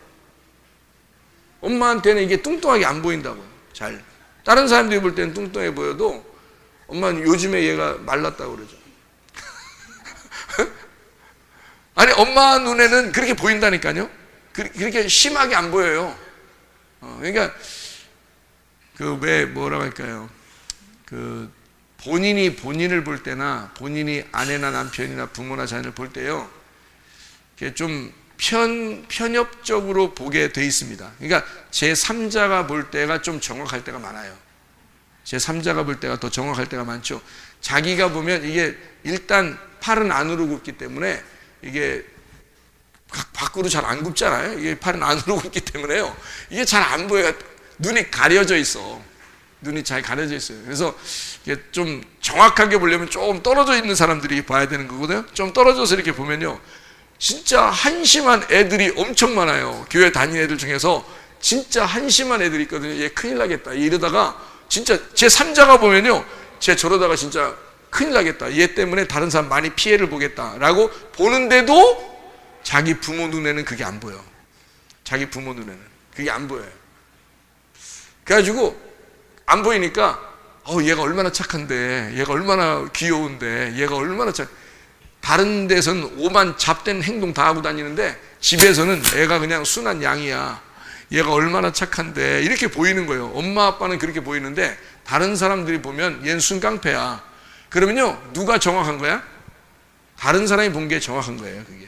엄마한테는 이게 뚱뚱하게 안 보인다고요. 잘. 다른 사람들이 볼 때는 뚱뚱해 보여도 엄마는 요즘에 얘가 말랐다고 그러죠. 아니 엄마 눈에는 그렇게 보인다니까요. 그렇게 심하게 안 보여요. 그러니까 그 왜 뭐라고 할까요? 그 본인이 본인을 볼 때나 본인이 아내나 남편이나 부모나 자녀를 볼 때요, 좀 편협적으로 보게 돼 있습니다. 그러니까 제3자가 볼 때가 좀 정확할 때가 많아요. 제3자가 볼 때가 더 정확할 때가 많죠. 자기가 보면 이게 일단 팔은 안으로 굽기 때문에 이게 밖으로 잘 안 굽잖아요. 이게 팔은 안으로 굽기 때문에요. 이게 잘 안 보여요. 눈이 가려져 있어. 눈이 잘 가려져 있어요. 그래서 이게 좀 정확하게 보려면 조금 떨어져 있는 사람들이 봐야 되는 거거든요. 좀 떨어져서 이렇게 보면요, 진짜 한심한 애들이 엄청 많아요. 교회 다니는 애들 중에서 진짜 한심한 애들이 있거든요. 얘 큰일 나겠다. 이러다가 진짜 제 3자가 보면요, 쟤 저러다가 진짜 큰일 나겠다. 얘 때문에 다른 사람 많이 피해를 보겠다라고 보는데도 자기 부모 눈에는 그게 안 보여. 자기 부모 눈에는 그게 안 보여요. 그래가지고 안 보이니까 얘가 얼마나 착한데, 얘가 얼마나 귀여운데, 얘가 얼마나 다른 데서는 오만 잡된 행동 다 하고 다니는데 집에서는 애가 그냥 순한 양이야. 얘가 얼마나 착한데 이렇게 보이는 거예요. 엄마 아빠는 그렇게 보이는데 다른 사람들이 보면 얘는 순깡패야. 그러면요, 누가 정확한 거야? 다른 사람이 본 게 정확한 거예요. 그게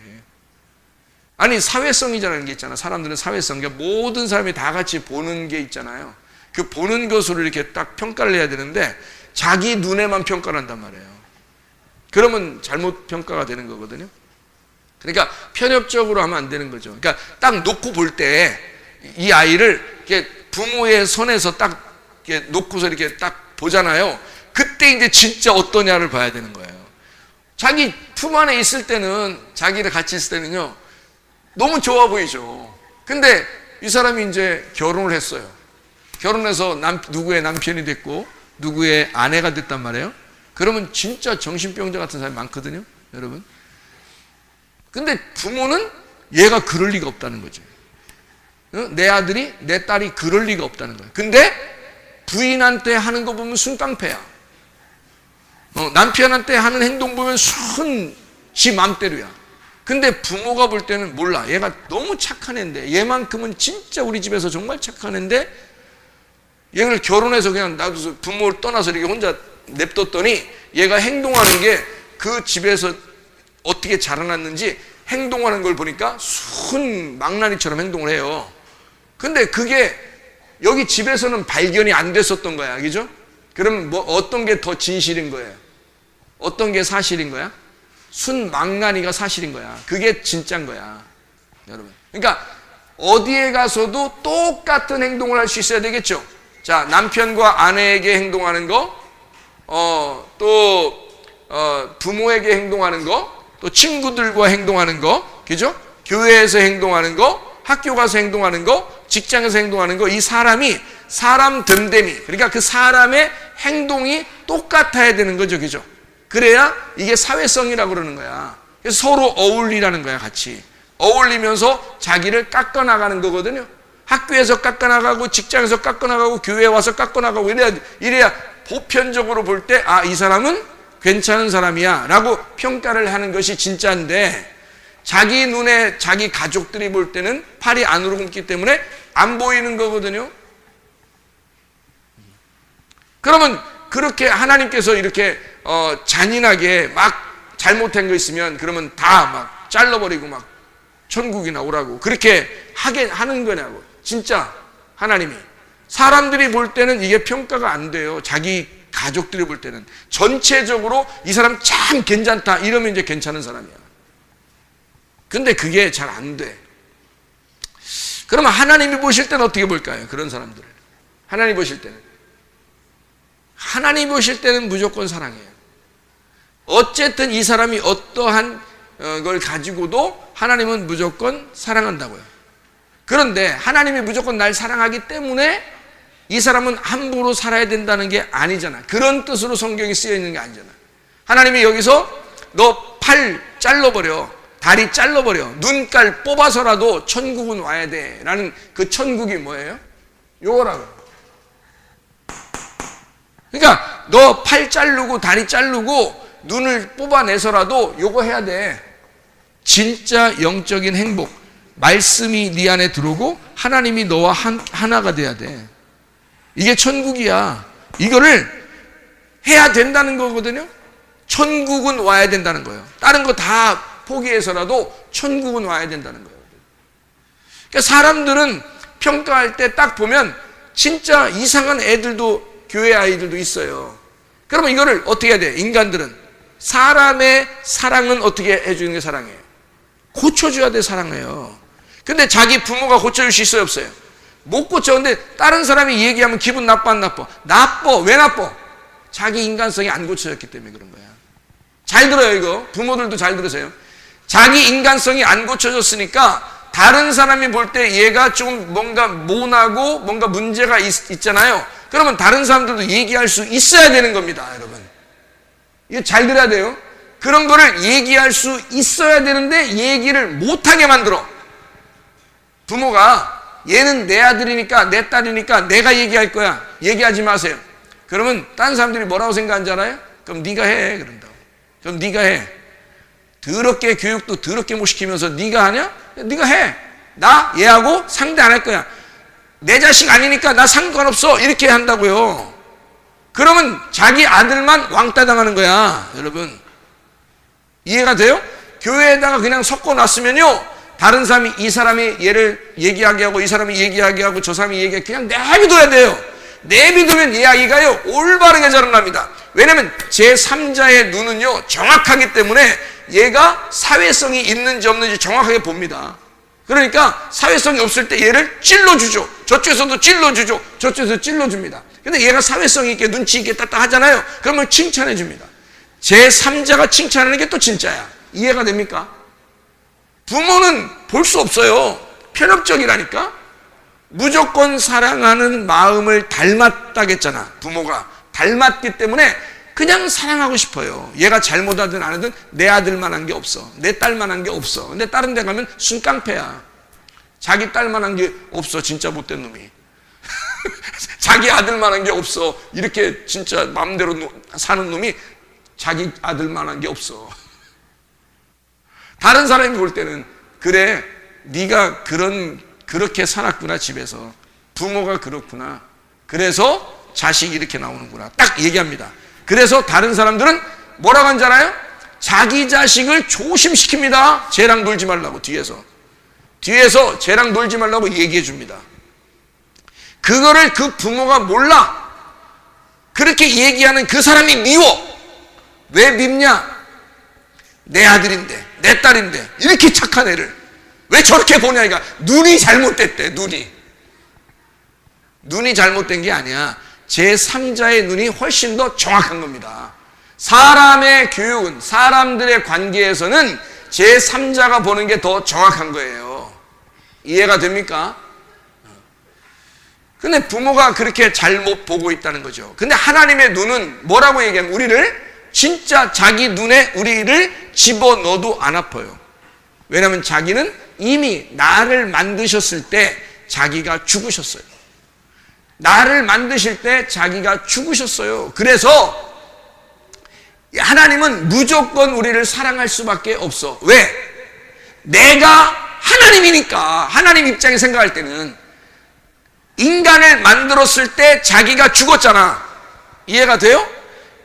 아니, 사회성이라는 게 있잖아. 사람들은 사회성, 그러니까 모든 사람이 다 같이 보는 게 있잖아요. 그 보는 것으로 이렇게 딱 평가를 해야 되는데 자기 눈에만 평가를 한단 말이에요. 그러면 잘못 평가가 되는 거거든요. 그러니까 편협적으로 하면 안 되는 거죠. 그러니까 딱 놓고 볼 때 이 아이를 이렇게 부모의 손에서 딱 이렇게 놓고서 이렇게 딱 보잖아요. 그때 이제 진짜 어떠냐를 봐야 되는 거예요. 자기 품 안에 있을 때는, 자기를 같이 있을 때는요, 너무 좋아 보이죠. 근데 이 사람이 이제 결혼을 했어요. 결혼해서 누구의 남편이 됐고 누구의 아내가 됐단 말이에요. 그러면 진짜 정신병자 같은 사람이 많거든요, 여러분. 근데 부모는 얘가 그럴 리가 없다는 거죠. 내 아들이, 내 딸이 그럴 리가 없다는 거예요. 근데 부인한테 하는 거 보면 순깡패야. 남편한테 하는 행동 보면 지 맘대로야. 근데 부모가 볼 때는 몰라. 얘가 너무 착한 애인데, 얘만큼은 진짜 우리 집에서 정말 착한 애인데, 얘를 결혼해서 그냥 놔둬서 부모를 떠나서 이렇게 혼자 냅뒀더니 얘가 행동하는 게 그 집에서 어떻게 자라났는지 행동하는 걸 보니까 순 망나니처럼 행동을 해요. 근데 그게 여기 집에서는 발견이 안 됐었던 거야. 그죠? 그러면 어떤 게 더 진실인 거예요? 어떤 게 사실인 거야? 순 망나니가 사실인 거야. 그게 진짜인 거야, 여러분. 그러니까 어디에 가서도 똑같은 행동을 할 수 있어야 되겠죠. 자, 남편과 아내에게 행동하는 거, 부모에게 행동하는 거, 또 친구들과 행동하는 거, 그죠? 교회에서 행동하는 거, 학교 가서 행동하는 거, 직장에서 행동하는 거, 이 사람이 사람 됨됨이, 그러니까 그 사람의 행동이 똑같아야 되는 거죠, 그죠? 그래야 이게 사회성이라고 그러는 거야. 그래서 서로 어울리라는 거야, 같이. 어울리면서 자기를 깎아나가는 거거든요. 학교에서 깎아나가고, 직장에서 깎아나가고, 교회에 와서 깎아나가고, 이래야 보편적으로 볼 때, 이 사람은 괜찮은 사람이야 라고 평가를 하는 것이 진짜인데, 자기 눈에 자기 가족들이 볼 때는 팔이 안으로 굽기 때문에 안 보이는 거거든요. 그러면 그렇게 하나님께서 이렇게 잔인하게 막 잘못한 거 있으면 그러면 다 막 잘라버리고 막 천국이나 오라고 그렇게 하는 거냐고. 진짜 하나님이 사람들이 볼 때는 이게 평가가 안 돼요. 자기 가족들이 볼 때는 전체적으로 이 사람 참 괜찮다 이러면 이제 괜찮은 사람이야. 근데 그게 잘 안 돼. 그러면 하나님이 보실 때는 어떻게 볼까요? 그런 사람들을. 하나님 보실 때는 무조건 사랑해요. 어쨌든 이 사람이 어떠한 걸 가지고도 하나님은 무조건 사랑한다고요. 그런데 하나님이 무조건 날 사랑하기 때문에 이 사람은 함부로 살아야 된다는 게 아니잖아. 그런 뜻으로 성경이 쓰여 있는 게 아니잖아. 하나님이 여기서 너 팔 잘라버려, 다리 잘라버려, 눈깔 뽑아서라도 천국은 와야 돼 라는 그 천국이 뭐예요? 요거라고. 그러니까 너 팔 자르고 다리 자르고 눈을 뽑아내서라도 요거 해야 돼. 진짜 영적인 행복, 말씀이 네 안에 들어오고 하나님이 너와 하나가 돼야 돼. 이게 천국이야. 이거를 해야 된다는 거거든요. 천국은 와야 된다는 거예요. 다른 거 다 포기해서라도 천국은 와야 된다는 거예요. 그러니까 사람들은 평가할 때 딱 보면 진짜 이상한 애들도, 교회 아이들도 있어요. 그러면 이거를 어떻게 해야 돼? 인간들은 사람의 사랑은 어떻게 해주는 게 사랑이에요? 고쳐줘야 돼, 사랑해요. 근데 자기 부모가 고쳐줄 수 있어요, 없어요? 못 고쳐. 근데 다른 사람이 얘기하면 기분 나빠, 안 나빠? 나빠. 왜 나빠? 자기 인간성이 안 고쳐졌기 때문에 그런 거야. 잘 들어요, 이거. 부모들도 잘 들으세요. 자기 인간성이 안 고쳐졌으니까 다른 사람이 볼 때 얘가 좀 뭔가 모나고 뭔가 문제가 있잖아요. 그러면 다른 사람들도 얘기할 수 있어야 되는 겁니다, 여러분. 이거 잘 들어야 돼요. 그런 거를 얘기할 수 있어야 되는데 얘기를 못하게 만들어. 부모가 얘는 내 아들이니까 내 딸이니까 내가 얘기할 거야. 얘기하지 마세요. 그러면 다른 사람들이 뭐라고 생각하는 줄 알아요? 그럼 네가 해. 그런다고. 그럼 네가 해. 더럽게 교육도 더럽게 못 시키면서 네가 하냐? 네가 해. 나 얘하고 상대 안 할 거야. 내 자식 아니니까 나 상관없어. 이렇게 한다고요. 그러면 자기 아들만 왕따 당하는 거야, 여러분. 이해가 돼요? 교회에다가 그냥 섞어놨으면요, 다른 사람이 이 사람이 얘를 얘기하게 하고 이 사람이 얘기하게 하고 저 사람이 얘기하게 그냥 내비둬야 돼요. 내비두면 이야기가요 올바르게 자라납니다. 왜냐면 제3자의 눈은요 정확하기 때문에 얘가 사회성이 있는지 없는지 정확하게 봅니다. 그러니까 사회성이 없을 때 얘를 찔러주죠. 저쪽에서도 찔러주죠. 저쪽에서 찔러줍니다. 근데 얘가 사회성 있게 눈치 있게 딱딱 하잖아요. 그러면 칭찬해 줍니다. 제3자가 칭찬하는 게 또 진짜야. 이해가 됩니까? 부모는 볼 수 없어요. 편협적이라니까. 무조건 사랑하는 마음을 닮았다겠잖아. 부모가 닮았기 때문에 그냥 사랑하고 싶어요. 얘가 잘못하든 안 하든 내 아들만한 게 없어. 내 딸만한 게 없어. 근데 다른 데 가면 순깡패야. 자기 딸만한 게 없어. 진짜 못된 놈이. 자기 아들만한 게 없어. 이렇게 진짜 마음대로 사는 놈이 자기 아들만한 게 없어. 다른 사람이 볼 때는 그래, 네가 그렇게 살았구나. 집에서 부모가 그렇구나. 그래서 자식이 이렇게 나오는구나. 딱 얘기합니다. 그래서 다른 사람들은 뭐라고 하는 줄 알아요? 자기 자식을 조심시킵니다. 쟤랑 놀지 말라고. 뒤에서 쟤랑 놀지 말라고 얘기해 줍니다. 그거를 그 부모가 몰라. 그렇게 얘기하는 그 사람이 미워. 왜 밉냐? 내 아들인데, 내 딸인데 이렇게 착한 애를 왜 저렇게 보냐. 그러니까 눈이 잘못됐대. 눈이 잘못된 게 아니야. 제3자의 눈이 훨씬 더 정확한 겁니다. 사람의 교육은, 사람들의 관계에서는 제3자가 보는 게 더 정확한 거예요. 이해가 됩니까? 근데 부모가 그렇게 잘못 보고 있다는 거죠. 근데 하나님의 눈은 뭐라고 얘기하면 우리를 진짜 자기 눈에 우리를 집어넣어도 안 아파요. 왜냐하면 자기는 이미 나를 만드셨을 때 자기가 죽으셨어요. 나를 만드실 때 자기가 죽으셨어요. 그래서 하나님은 무조건 우리를 사랑할 수밖에 없어. 왜? 내가 하나님이니까. 하나님 입장에 생각할 때는 인간을 만들었을 때 자기가 죽었잖아. 이해가 돼요?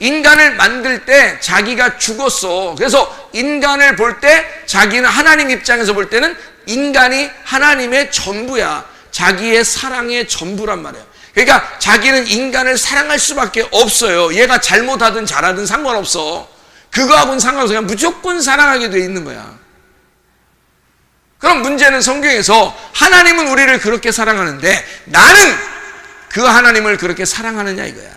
인간을 만들 때 자기가 죽었어. 그래서 인간을 볼 때 자기는 하나님 입장에서 볼 때는 인간이 하나님의 전부야. 자기의 사랑의 전부란 말이야. 그러니까 자기는 인간을 사랑할 수밖에 없어요. 얘가 잘못하든 잘하든 상관없어. 그거하고는 상관없어. 그냥 무조건 사랑하게 돼 있는 거야. 그럼 문제는 성경에서 하나님은 우리를 그렇게 사랑하는데 나는 그 하나님을 그렇게 사랑하느냐 이거야.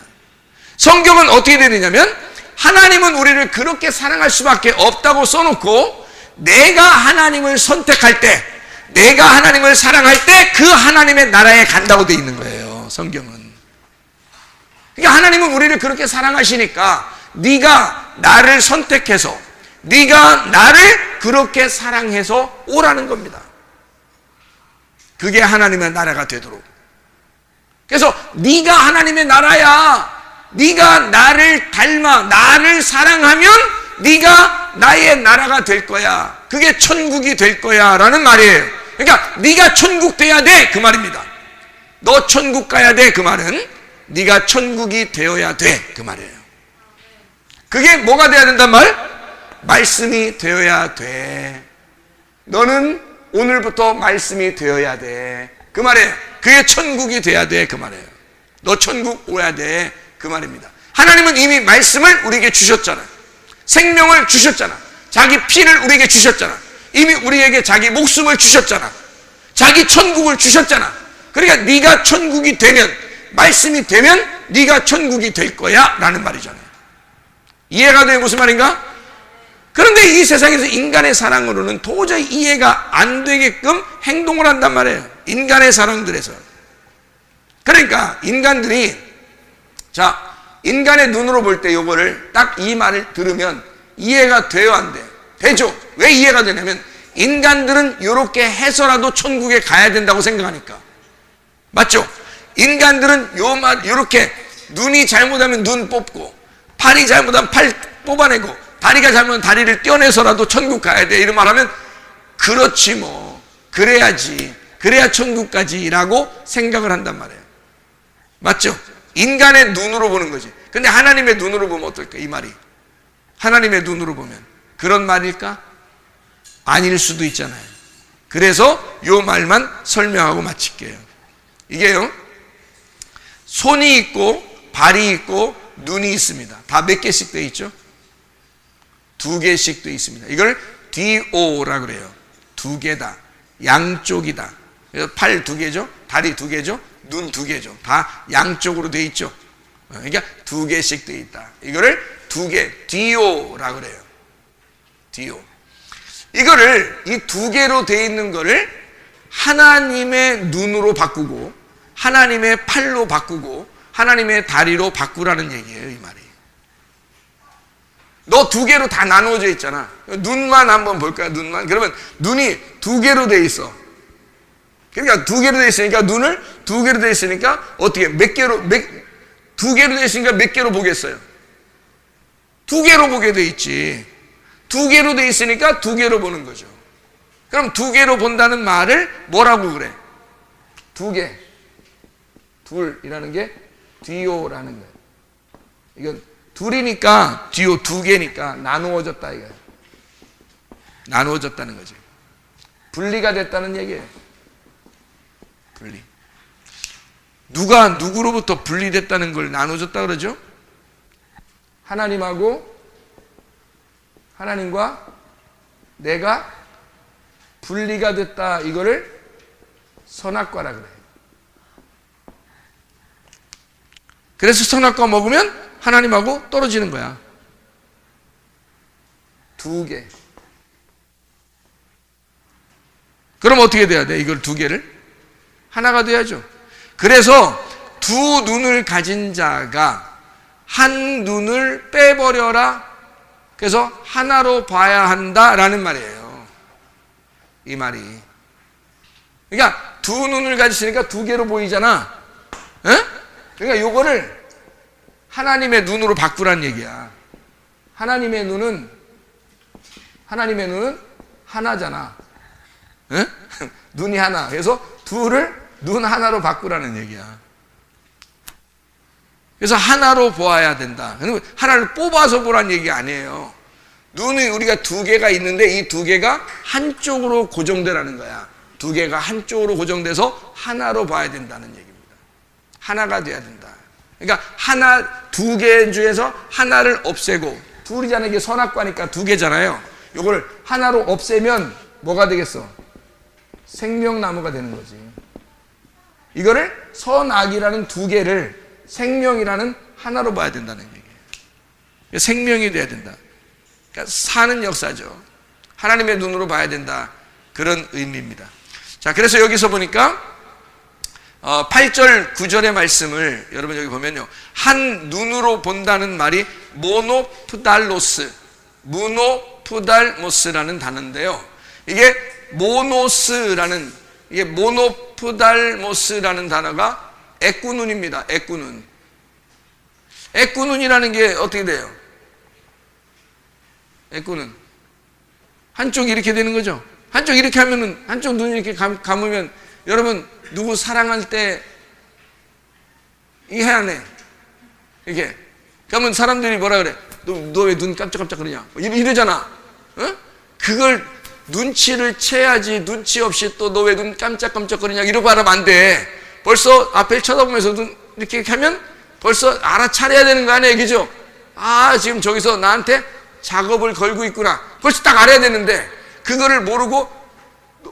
성경은 어떻게 되느냐면 하나님은 우리를 그렇게 사랑할 수밖에 없다고 써놓고 내가 하나님을 선택할 때, 내가 하나님을 사랑할 때 그 하나님의 나라에 간다고 돼 있는 거예요. 성경은. 그러니까 하나님은 우리를 그렇게 사랑하시니까 네가 나를 선택해서, 네가 나를 그렇게 사랑해서 오라는 겁니다. 그게 하나님의 나라가 되도록. 그래서 네가 하나님의 나라야. 네가 나를 닮아, 나를 사랑하면 네가 나의 나라가 될 거야. 그게 천국이 될 거야 라는 말이에요. 그러니까 네가 천국 돼야 돼 그 말입니다. 너 천국 가야 돼 그 말은 네가 천국이 되어야 돼 그 말이에요. 그게 뭐가 돼야 된단 말? 말씀이 되어야 돼. 너는 오늘부터 말씀이 되어야 돼 그 말이에요. 그게 천국이 돼야 돼 그 말이에요. 너 천국 오야 돼 그 말입니다. 하나님은 이미 말씀을 우리에게 주셨잖아. 생명을 주셨잖아. 자기 피를 우리에게 주셨잖아. 이미 우리에게 자기 목숨을 주셨잖아. 자기 천국을 주셨잖아. 그러니까 네가 천국이 되면, 말씀이 되면 네가 천국이 될 거야 라는 말이잖아요. 이해가 돼요? 무슨 말인가? 그런데 이 세상에서 인간의 사랑으로는 도저히 이해가 안 되게끔 행동을 한단 말이에요. 인간의 사랑들에서. 그러니까 인간들이, 자, 인간의 눈으로 볼 때 요거를 딱 이 말을 들으면 이해가 돼요, 안 돼? 되죠. 왜 이해가 되냐면 인간들은 요렇게 해서라도 천국에 가야 된다고 생각하니까. 맞죠? 인간들은 요렇게 눈이 잘못하면 눈 뽑고, 팔이 잘못하면 팔 뽑아내고, 다리가 잘못하면 다리를 떼어내서라도 천국 가야 돼. 이런 말 하면 그렇지 뭐. 그래야지. 그래야 천국 가지라고 생각을 한단 말이에요. 맞죠? 인간의 눈으로 보는 거지. 근데 하나님의 눈으로 보면 어떨까? 이 말이. 하나님의 눈으로 보면 그런 말일까? 아닐 수도 있잖아요. 그래서 요 말만 설명하고 마칠게요. 이게요, 손이 있고 발이 있고 눈이 있습니다. 다 몇 개씩 되어 있죠? 2개씩 되어 있습니다. 이걸 DO라 그래요. 2개다. 양쪽이다. 그래서 팔 2개죠. 다리 2개죠. 눈 2개죠. 다 양쪽으로 되어 있죠. 그러니까 2개씩 되어 있다. 이거를 2개, DO라 그래요. DO. 이거를 이 2개로 되어 있는 거를 하나님의 눈으로 바꾸고, 하나님의 팔로 바꾸고, 하나님의 다리로 바꾸라는 얘기예요, 이 말이. 너 2개로 다 나누어져 있잖아. 눈만 한번 볼까요? 눈만. 그러면 눈이 2개로 돼 있어. 그러니까 2개로 돼 있으니까, 눈을 2개로 돼 있으니까 어떻게 몇 개로, 2개로 돼 있으니까 몇 개로 보겠어요? 2개로 보게 돼 있지. 2개로 돼 있으니까 2개로 보는 거죠. 그럼 2개로 본다는 말을 뭐라고 그래? 2개. 둘이라는 게 DO라는 거예요. 이건 둘이니까 DO 2개니까 나누어졌다 이거예요. 나누어졌다는 거지. 분리가 됐다는 얘기예요. 분리. 누가 누구로부터 분리됐다는 걸 나눠줬다 그러죠? 하나님과 내가 분리가 됐다. 이거를 선악과라 그래요. 그래서 선악과 먹으면 하나님하고 떨어지는 거야. 2개. 그럼 어떻게 돼야 돼? 이걸 2개를? 하나가 돼야죠. 그래서 2 눈을 가진 자가 한 눈을 빼버려라. 그래서 하나로 봐야 한다라는 말이에요. 이 말이. 그러니까 2 눈을 가지시니까 2개로 보이잖아. 에? 그러니까 요거를 하나님의 눈으로 바꾸란 얘기야. 하나님의 눈은 하나잖아. 에? 눈이 하나. 그래서 2를 눈 하나로 바꾸라는 얘기야. 그래서 하나로 보아야 된다. 하나를 뽑아서 보란 얘기 아니에요. 눈이 우리가 2개가 있는데 이 2개가 한쪽으로 고정되라는 거야. 2개가 한쪽으로 고정돼서 하나로 봐야 된다는 얘기입니다. 하나가 돼야 된다. 그러니까 2개 중에서 하나를 없애고, 둘이잖아요. 이게 선악과니까 2개잖아요. 이걸 하나로 없애면 뭐가 되겠어? 생명나무가 되는 거지. 이거를 선악이라는 2개를 생명이라는 하나로 봐야 된다는 얘기예요. 생명이 돼야 된다. 그러니까 사는 역사죠. 하나님의 눈으로 봐야 된다. 그런 의미입니다. 자, 그래서 여기서 보니까 8절, 9절의 말씀을 여러분 여기 보면요. 한 눈으로 본다는 말이 모노프달모스라는 단어인데요. 이게 모노프달모스라는 단어가 애꾸눈입니다. 애꾸눈. 애꾸눈이라는 게 어떻게 돼요? 애꾸눈. 한쪽 이렇게 되는 거죠. 한쪽 이렇게 하면은, 한쪽 눈 이렇게 감으면, 여러분, 누구 사랑할 때, 이해 안 해? 이렇게. 그러면 사람들이 뭐라 그래? 너 왜 눈 깜짝깜짝 그러냐? 이러잖아. 어? 그걸 눈치를 채야지, 눈치 없이 또 너 왜 눈 깜짝깜짝 거리냐? 이러고 하면 안 돼. 벌써 앞에 쳐다보면서 눈 이렇게 하면 벌써 알아차려야 되는 거 아니에요? 그죠? 아, 지금 저기서 나한테 작업을 걸고 있구나. 벌써 딱 알아야 되는데, 그거를 모르고,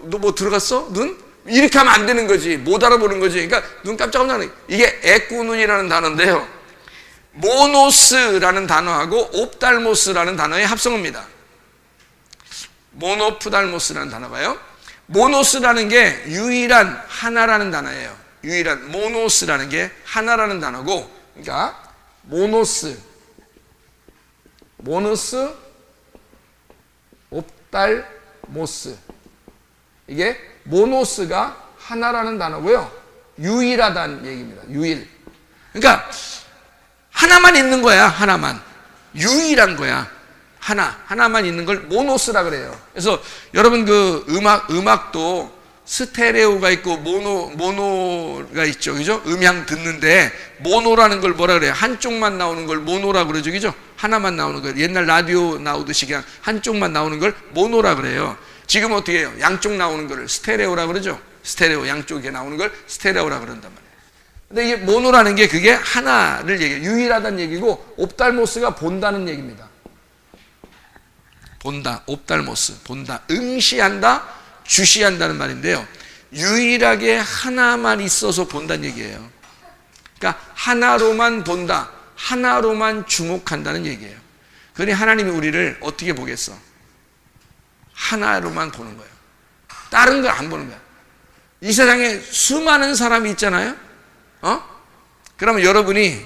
너 뭐 들어갔어? 눈? 이렇게 하면 안 되는 거지. 못 알아보는 거지. 그러니까 눈 깜짝깜짝 놀라는. 이게 애꾸눈이라는 단어인데요. 모노스라는 단어하고 옵달모스라는 단어의 합성어입니다. 모노프달모스라는 단어가요. 모노스라는 게 유일한 하나라는 단어예요. 유일한 모노스라는 게 하나라는 단어고, 그러니까 모노스, 옵달모스, 이게 모노스가 하나라는 단어고요. 유일하다는 얘기입니다. 유일. 그러니까 하나만 있는 거야. 하나만. 유일한 거야. 하나만 있는 걸 모노스라 그래요. 그래서 여러분 그 음악도 스테레오가 있고 모노가 있죠. 그죠? 음향 듣는데 모노라는 걸 뭐라 그래요? 한쪽만 나오는 걸 모노라 그러죠. 그죠? 하나만 나오는 거. 옛날 라디오 나오듯이 그냥 한쪽만 나오는 걸 모노라 그래요. 지금 어떻게 해요? 양쪽 나오는 거를 스테레오라 그러죠. 스테레오, 양쪽에 나오는 걸 스테레오라 그런단 말이에요. 근데 이게 모노라는 게 그게 하나를 얘기해요. 유일하다는 얘기고, 옵달모스가 본다는 얘기입니다. 본다, 옵달모스, 본다, 응시한다, 주시한다는 말인데요. 유일하게 하나만 있어서 본다는 얘기예요. 그러니까 하나로만 본다, 하나로만 주목한다는 얘기예요. 그러니 하나님이 우리를 어떻게 보겠어? 하나로만 보는 거예요. 다른 걸 안 보는 거야. 이 세상에 수많은 사람이 있잖아요. 그러면 여러분이,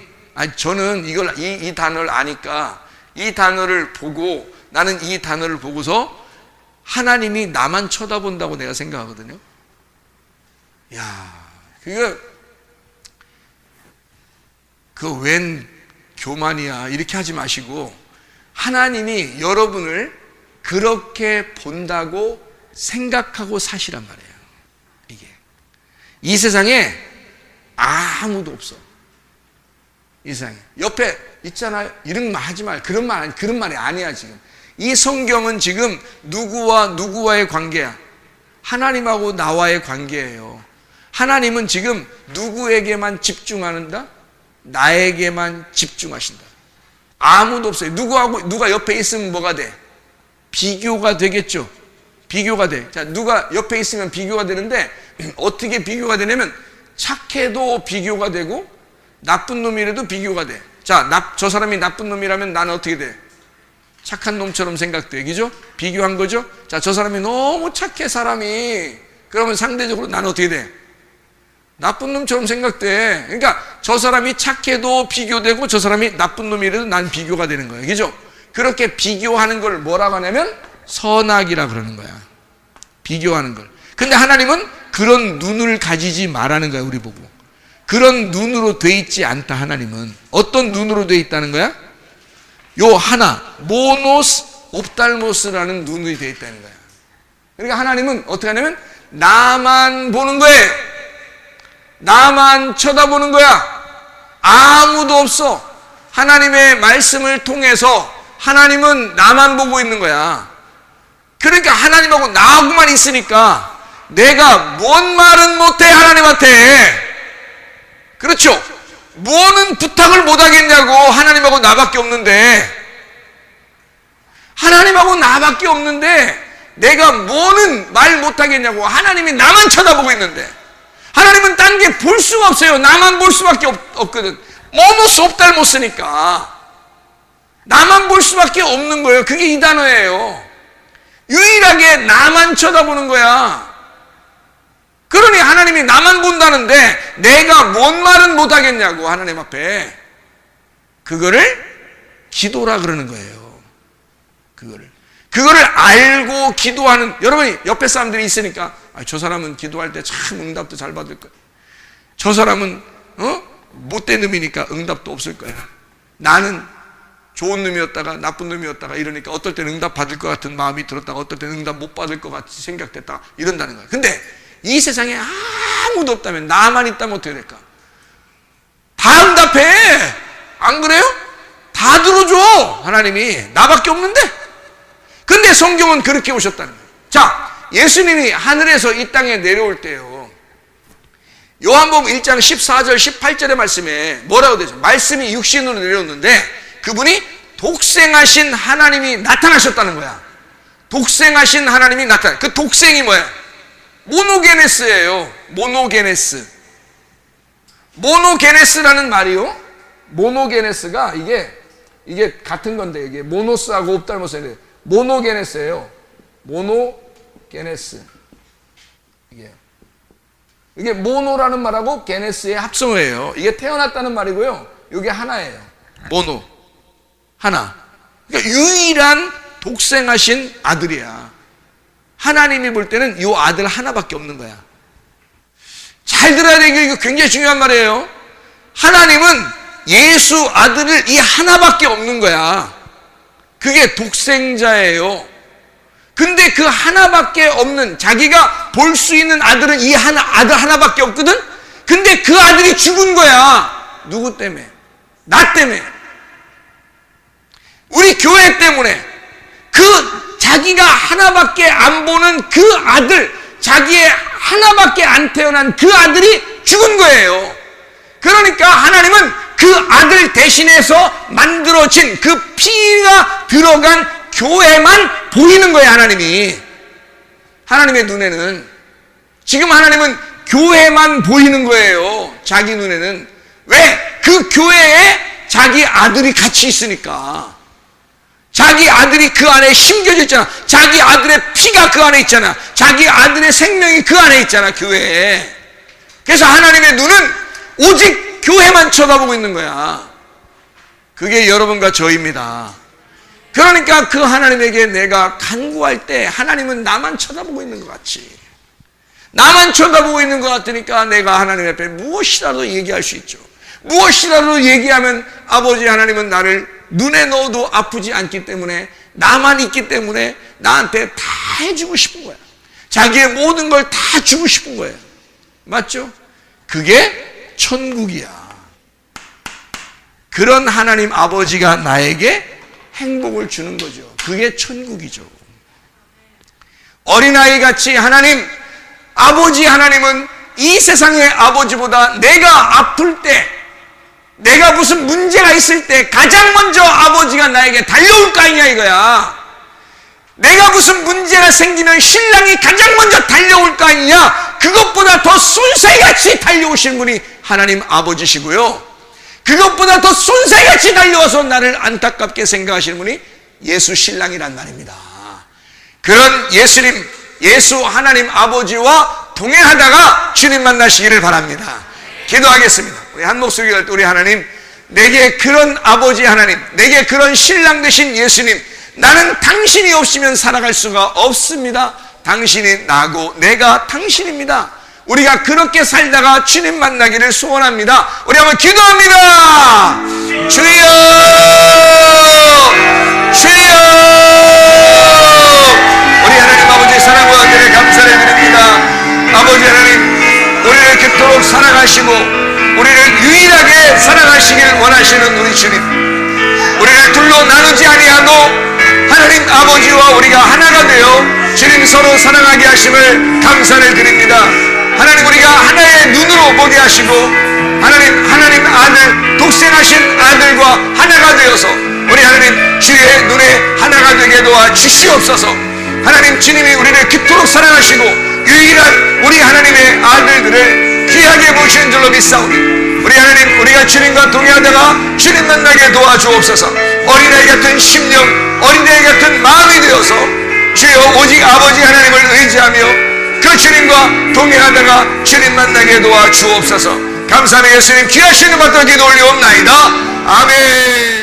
저는 이 단어를 아니까 이 단어를 보고, 나는 이 단어를 보고서 하나님이 나만 쳐다본다고 내가 생각하거든요. 그거 웬 교만이야. 이렇게 하지 마시고, 하나님이 여러분을 그렇게 본다고 생각하고 사시란 말이에요. 이게. 이 세상에 아무도 없어. 이 세상에. 옆에 있잖아요. 이런 말 하지 말. 그런 말이 아니야, 지금. 이 성경은 지금 누구와 누구와의 관계야? 하나님하고 나와의 관계예요. 하나님은 지금 누구에게만 집중한다? 나에게만 집중하신다. 아무도 없어요. 누가 옆에 있으면 뭐가 돼? 비교가 되겠죠. 비교가 돼. 자, 누가 옆에 있으면 비교가 되는데, 어떻게 비교가 되냐면, 착해도 비교가 되고, 나쁜 놈이라도 비교가 돼. 자, 저 사람이 나쁜 놈이라면 나는 어떻게 돼? 착한 놈처럼 생각돼. 그죠? 비교한 거죠? 자, 저 사람이 너무 착해, 사람이. 그러면 상대적으로 나는 어떻게 돼? 나쁜 놈처럼 생각돼. 그러니까 저 사람이 착해도 비교되고, 저 사람이 나쁜 놈이라도 난 비교가 되는 거예요. 그죠? 그렇게 비교하는 걸 뭐라고 하냐면 선악이라 그러는 거야. 비교하는 걸. 근데 하나님은 그런 눈을 가지지 말라는 거야, 우리 보고. 그런 눈으로 돼 있지 않다, 하나님은. 어떤 눈으로 돼 있다는 거야? 요 하나, 모노스, 옵달모스라는 눈이 돼 있다는 거야. 그러니까 하나님은 어떻게 하냐면 나만 보는 거예요. 나만 쳐다보는 거야. 아무도 없어. 하나님의 말씀을 통해서 하나님은 나만 보고 있는 거야. 그러니까 하나님하고 나하고만 있으니까 내가 뭔 말은 못해, 하나님한테. 그렇죠? 뭐는 부탁을 못하겠냐고. 하나님하고 나밖에 없는데. 하나님하고 나밖에 없는데 내가 뭐는 말 못하겠냐고. 하나님이 나만 쳐다보고 있는데. 하나님은 딴 게 볼 수가 없어요. 나만 볼 수밖에 없거든. 모노스 옵달모스니까 나만 볼 수밖에 없는 거예요. 그게 이 단어예요. 유일하게 나만 쳐다보는 거야. 그러니 하나님이 나만 본다는데 내가 뭔 말은 못하겠냐고, 하나님 앞에. 그거를 기도라 그러는 거예요. 그거를 알고 기도하는, 여러분이 옆에 사람들이 있으니까 저 사람은 기도할 때 참 응답도 잘 받을 거야. 저 사람은 못된 놈이니까 응답도 없을 거야. 나는 좋은 놈이었다가 나쁜 놈이었다가 이러니까 어떨 때는 응답 받을 것 같은 마음이 들었다가 어떨 때는 응답 못 받을 것 같이 생각됐다가 이런다는 거야. 근데 이 세상에 아무도 없다면, 나만 있다면 어떻게 될까? 다 응답해. 안 그래요? 다 들어줘, 하나님이. 나밖에 없는데. 근데 성경은 그렇게 오셨다는 거예요. 자, 예수님이 하늘에서 이 땅에 내려올 때요, 요한복음 1장 14절 18절의 말씀에 뭐라고 되죠? 말씀이 육신으로 내려오는데 그분이 독생하신 하나님이 나타나셨다는 거야. 독생하신 하나님이 나타나. 그 독생이 뭐야? 모노게네스예요. 모노게네스라는 말이요, 모노게네스가 이게 같은 건데, 이게 모노스하고 옵달모스인데 모노게네스예요. 모노게네스. 이게 모노라는 말하고 게네스의 합성어예요. 이게 태어났다는 말이고요. 이게 하나예요. 모노. 하나. 그러니까 유일한 독생하신 아들이야. 하나님이 볼 때는 이 아들 하나밖에 없는 거야. 잘 들어야 되게 이거 굉장히 중요한 말이에요. 하나님은 예수 아들을 이 하나밖에 없는 거야. 그게 독생자예요. 근데 그 하나밖에 없는, 자기가 볼 수 있는 아들은 이 아들 하나밖에 없거든? 근데 그 아들이 죽은 거야. 누구 때문에? 나 때문에. 우리 교회 때문에. 그 자기가 하나밖에 안 보는 그 아들, 자기의 하나밖에 안 태어난 그 아들이 죽은 거예요. 그러니까 하나님은 그 아들 대신해서 만들어진 그 피가 들어간 교회만 보이는 거예요. 하나님의 눈에는. 지금 하나님은 교회만 보이는 거예요. 자기 눈에는. 왜? 그 교회에 자기 아들이 같이 있으니까. 자기 아들이 그 안에 심겨져 있잖아. 자기 아들의 피가 그 안에 있잖아. 자기 아들의 생명이 그 안에 있잖아, 교회에. 그래서 하나님의 눈은 오직 교회만 쳐다보고 있는 거야. 그게 여러분과 저입니다. 그러니까 그 하나님에게 내가 간구할 때 하나님은 나만 쳐다보고 있는 것 같지. 나만 쳐다보고 있는 것 같으니까 내가 하나님 앞에 무엇이라도 얘기할 수 있죠. 무엇이라도 얘기하면 아버지 하나님은 나를 눈에 넣어도 아프지 않기 때문에, 나만 있기 때문에 나한테 다 해주고 싶은 거야. 자기의 모든 걸 다 주고 싶은 거예요. 맞죠? 그게 천국이야. 그런 하나님 아버지가 나에게 행복을 주는 거죠. 그게 천국이죠. 어린아이 같이 하나님, 아버지 하나님은 이 세상의 아버지보다 내가 아플 때, 내가 무슨 문제가 있을 때 가장 먼저 아버지가 나에게 달려올 거 아니냐 이거야. 내가 무슨 문제가 생기면 신랑이 가장 먼저 달려올 거 아니냐. 그것보다 더 쏜살같이 달려오신 분이 하나님 아버지시고요, 그것보다 더 쏜살같이 달려와서 나를 안타깝게 생각하시는 분이 예수 신랑이란 말입니다. 그런 예수님, 예수 하나님 아버지와 동행하다가 주님 만나시기를 바랍니다. 기도하겠습니다. 우리 한 목소리 할 때 우리 하나님, 내게 그런 아버지 하나님, 내게 그런 신랑 되신 예수님, 나는 당신이 없으면 살아갈 수가 없습니다. 당신이 나고 내가 당신입니다. 우리가 그렇게 살다가 주님 만나기를 소원합니다. 우리 한번 기도합니다. 주여, 주여. 우리 하나님 아버지 사랑과 은혜를 감사를 드립니다. 아버지 하나님, 우리를 그토록 사랑하시고 우리를 유일하게 사랑하시길 원하시는 우리 주님, 우리를 둘로 나누지 아니하고 하나님 아버지와 우리가 하나가 되어 주님 서로 사랑하게 하심을 감사를 드립니다. 하나님, 우리가 하나의 눈으로 보게 하시고 하나님 아들, 독생하신 아들과 하나가 되어서 우리 하나님 주의 눈에 하나가 되게 도와 주시옵소서. 하나님, 주님이 우리를 그토록 사랑하시고 유일한 우리 하나님의 아들들을 귀하게 보시는 줄로 믿사오니 우리 하나님, 우리가 주님과 동행하다가 주님 만나게 도와주옵소서. 어린아이 같은 심령, 어린아이 같은 마음이 되어서 주여 오직 아버지 하나님을 의지하며 그 주님과 동행하다가 주님 만나게 도와주옵소서. 감사하며 예수님 귀하신 것 받들어 기도 올리옵나이다. 아멘.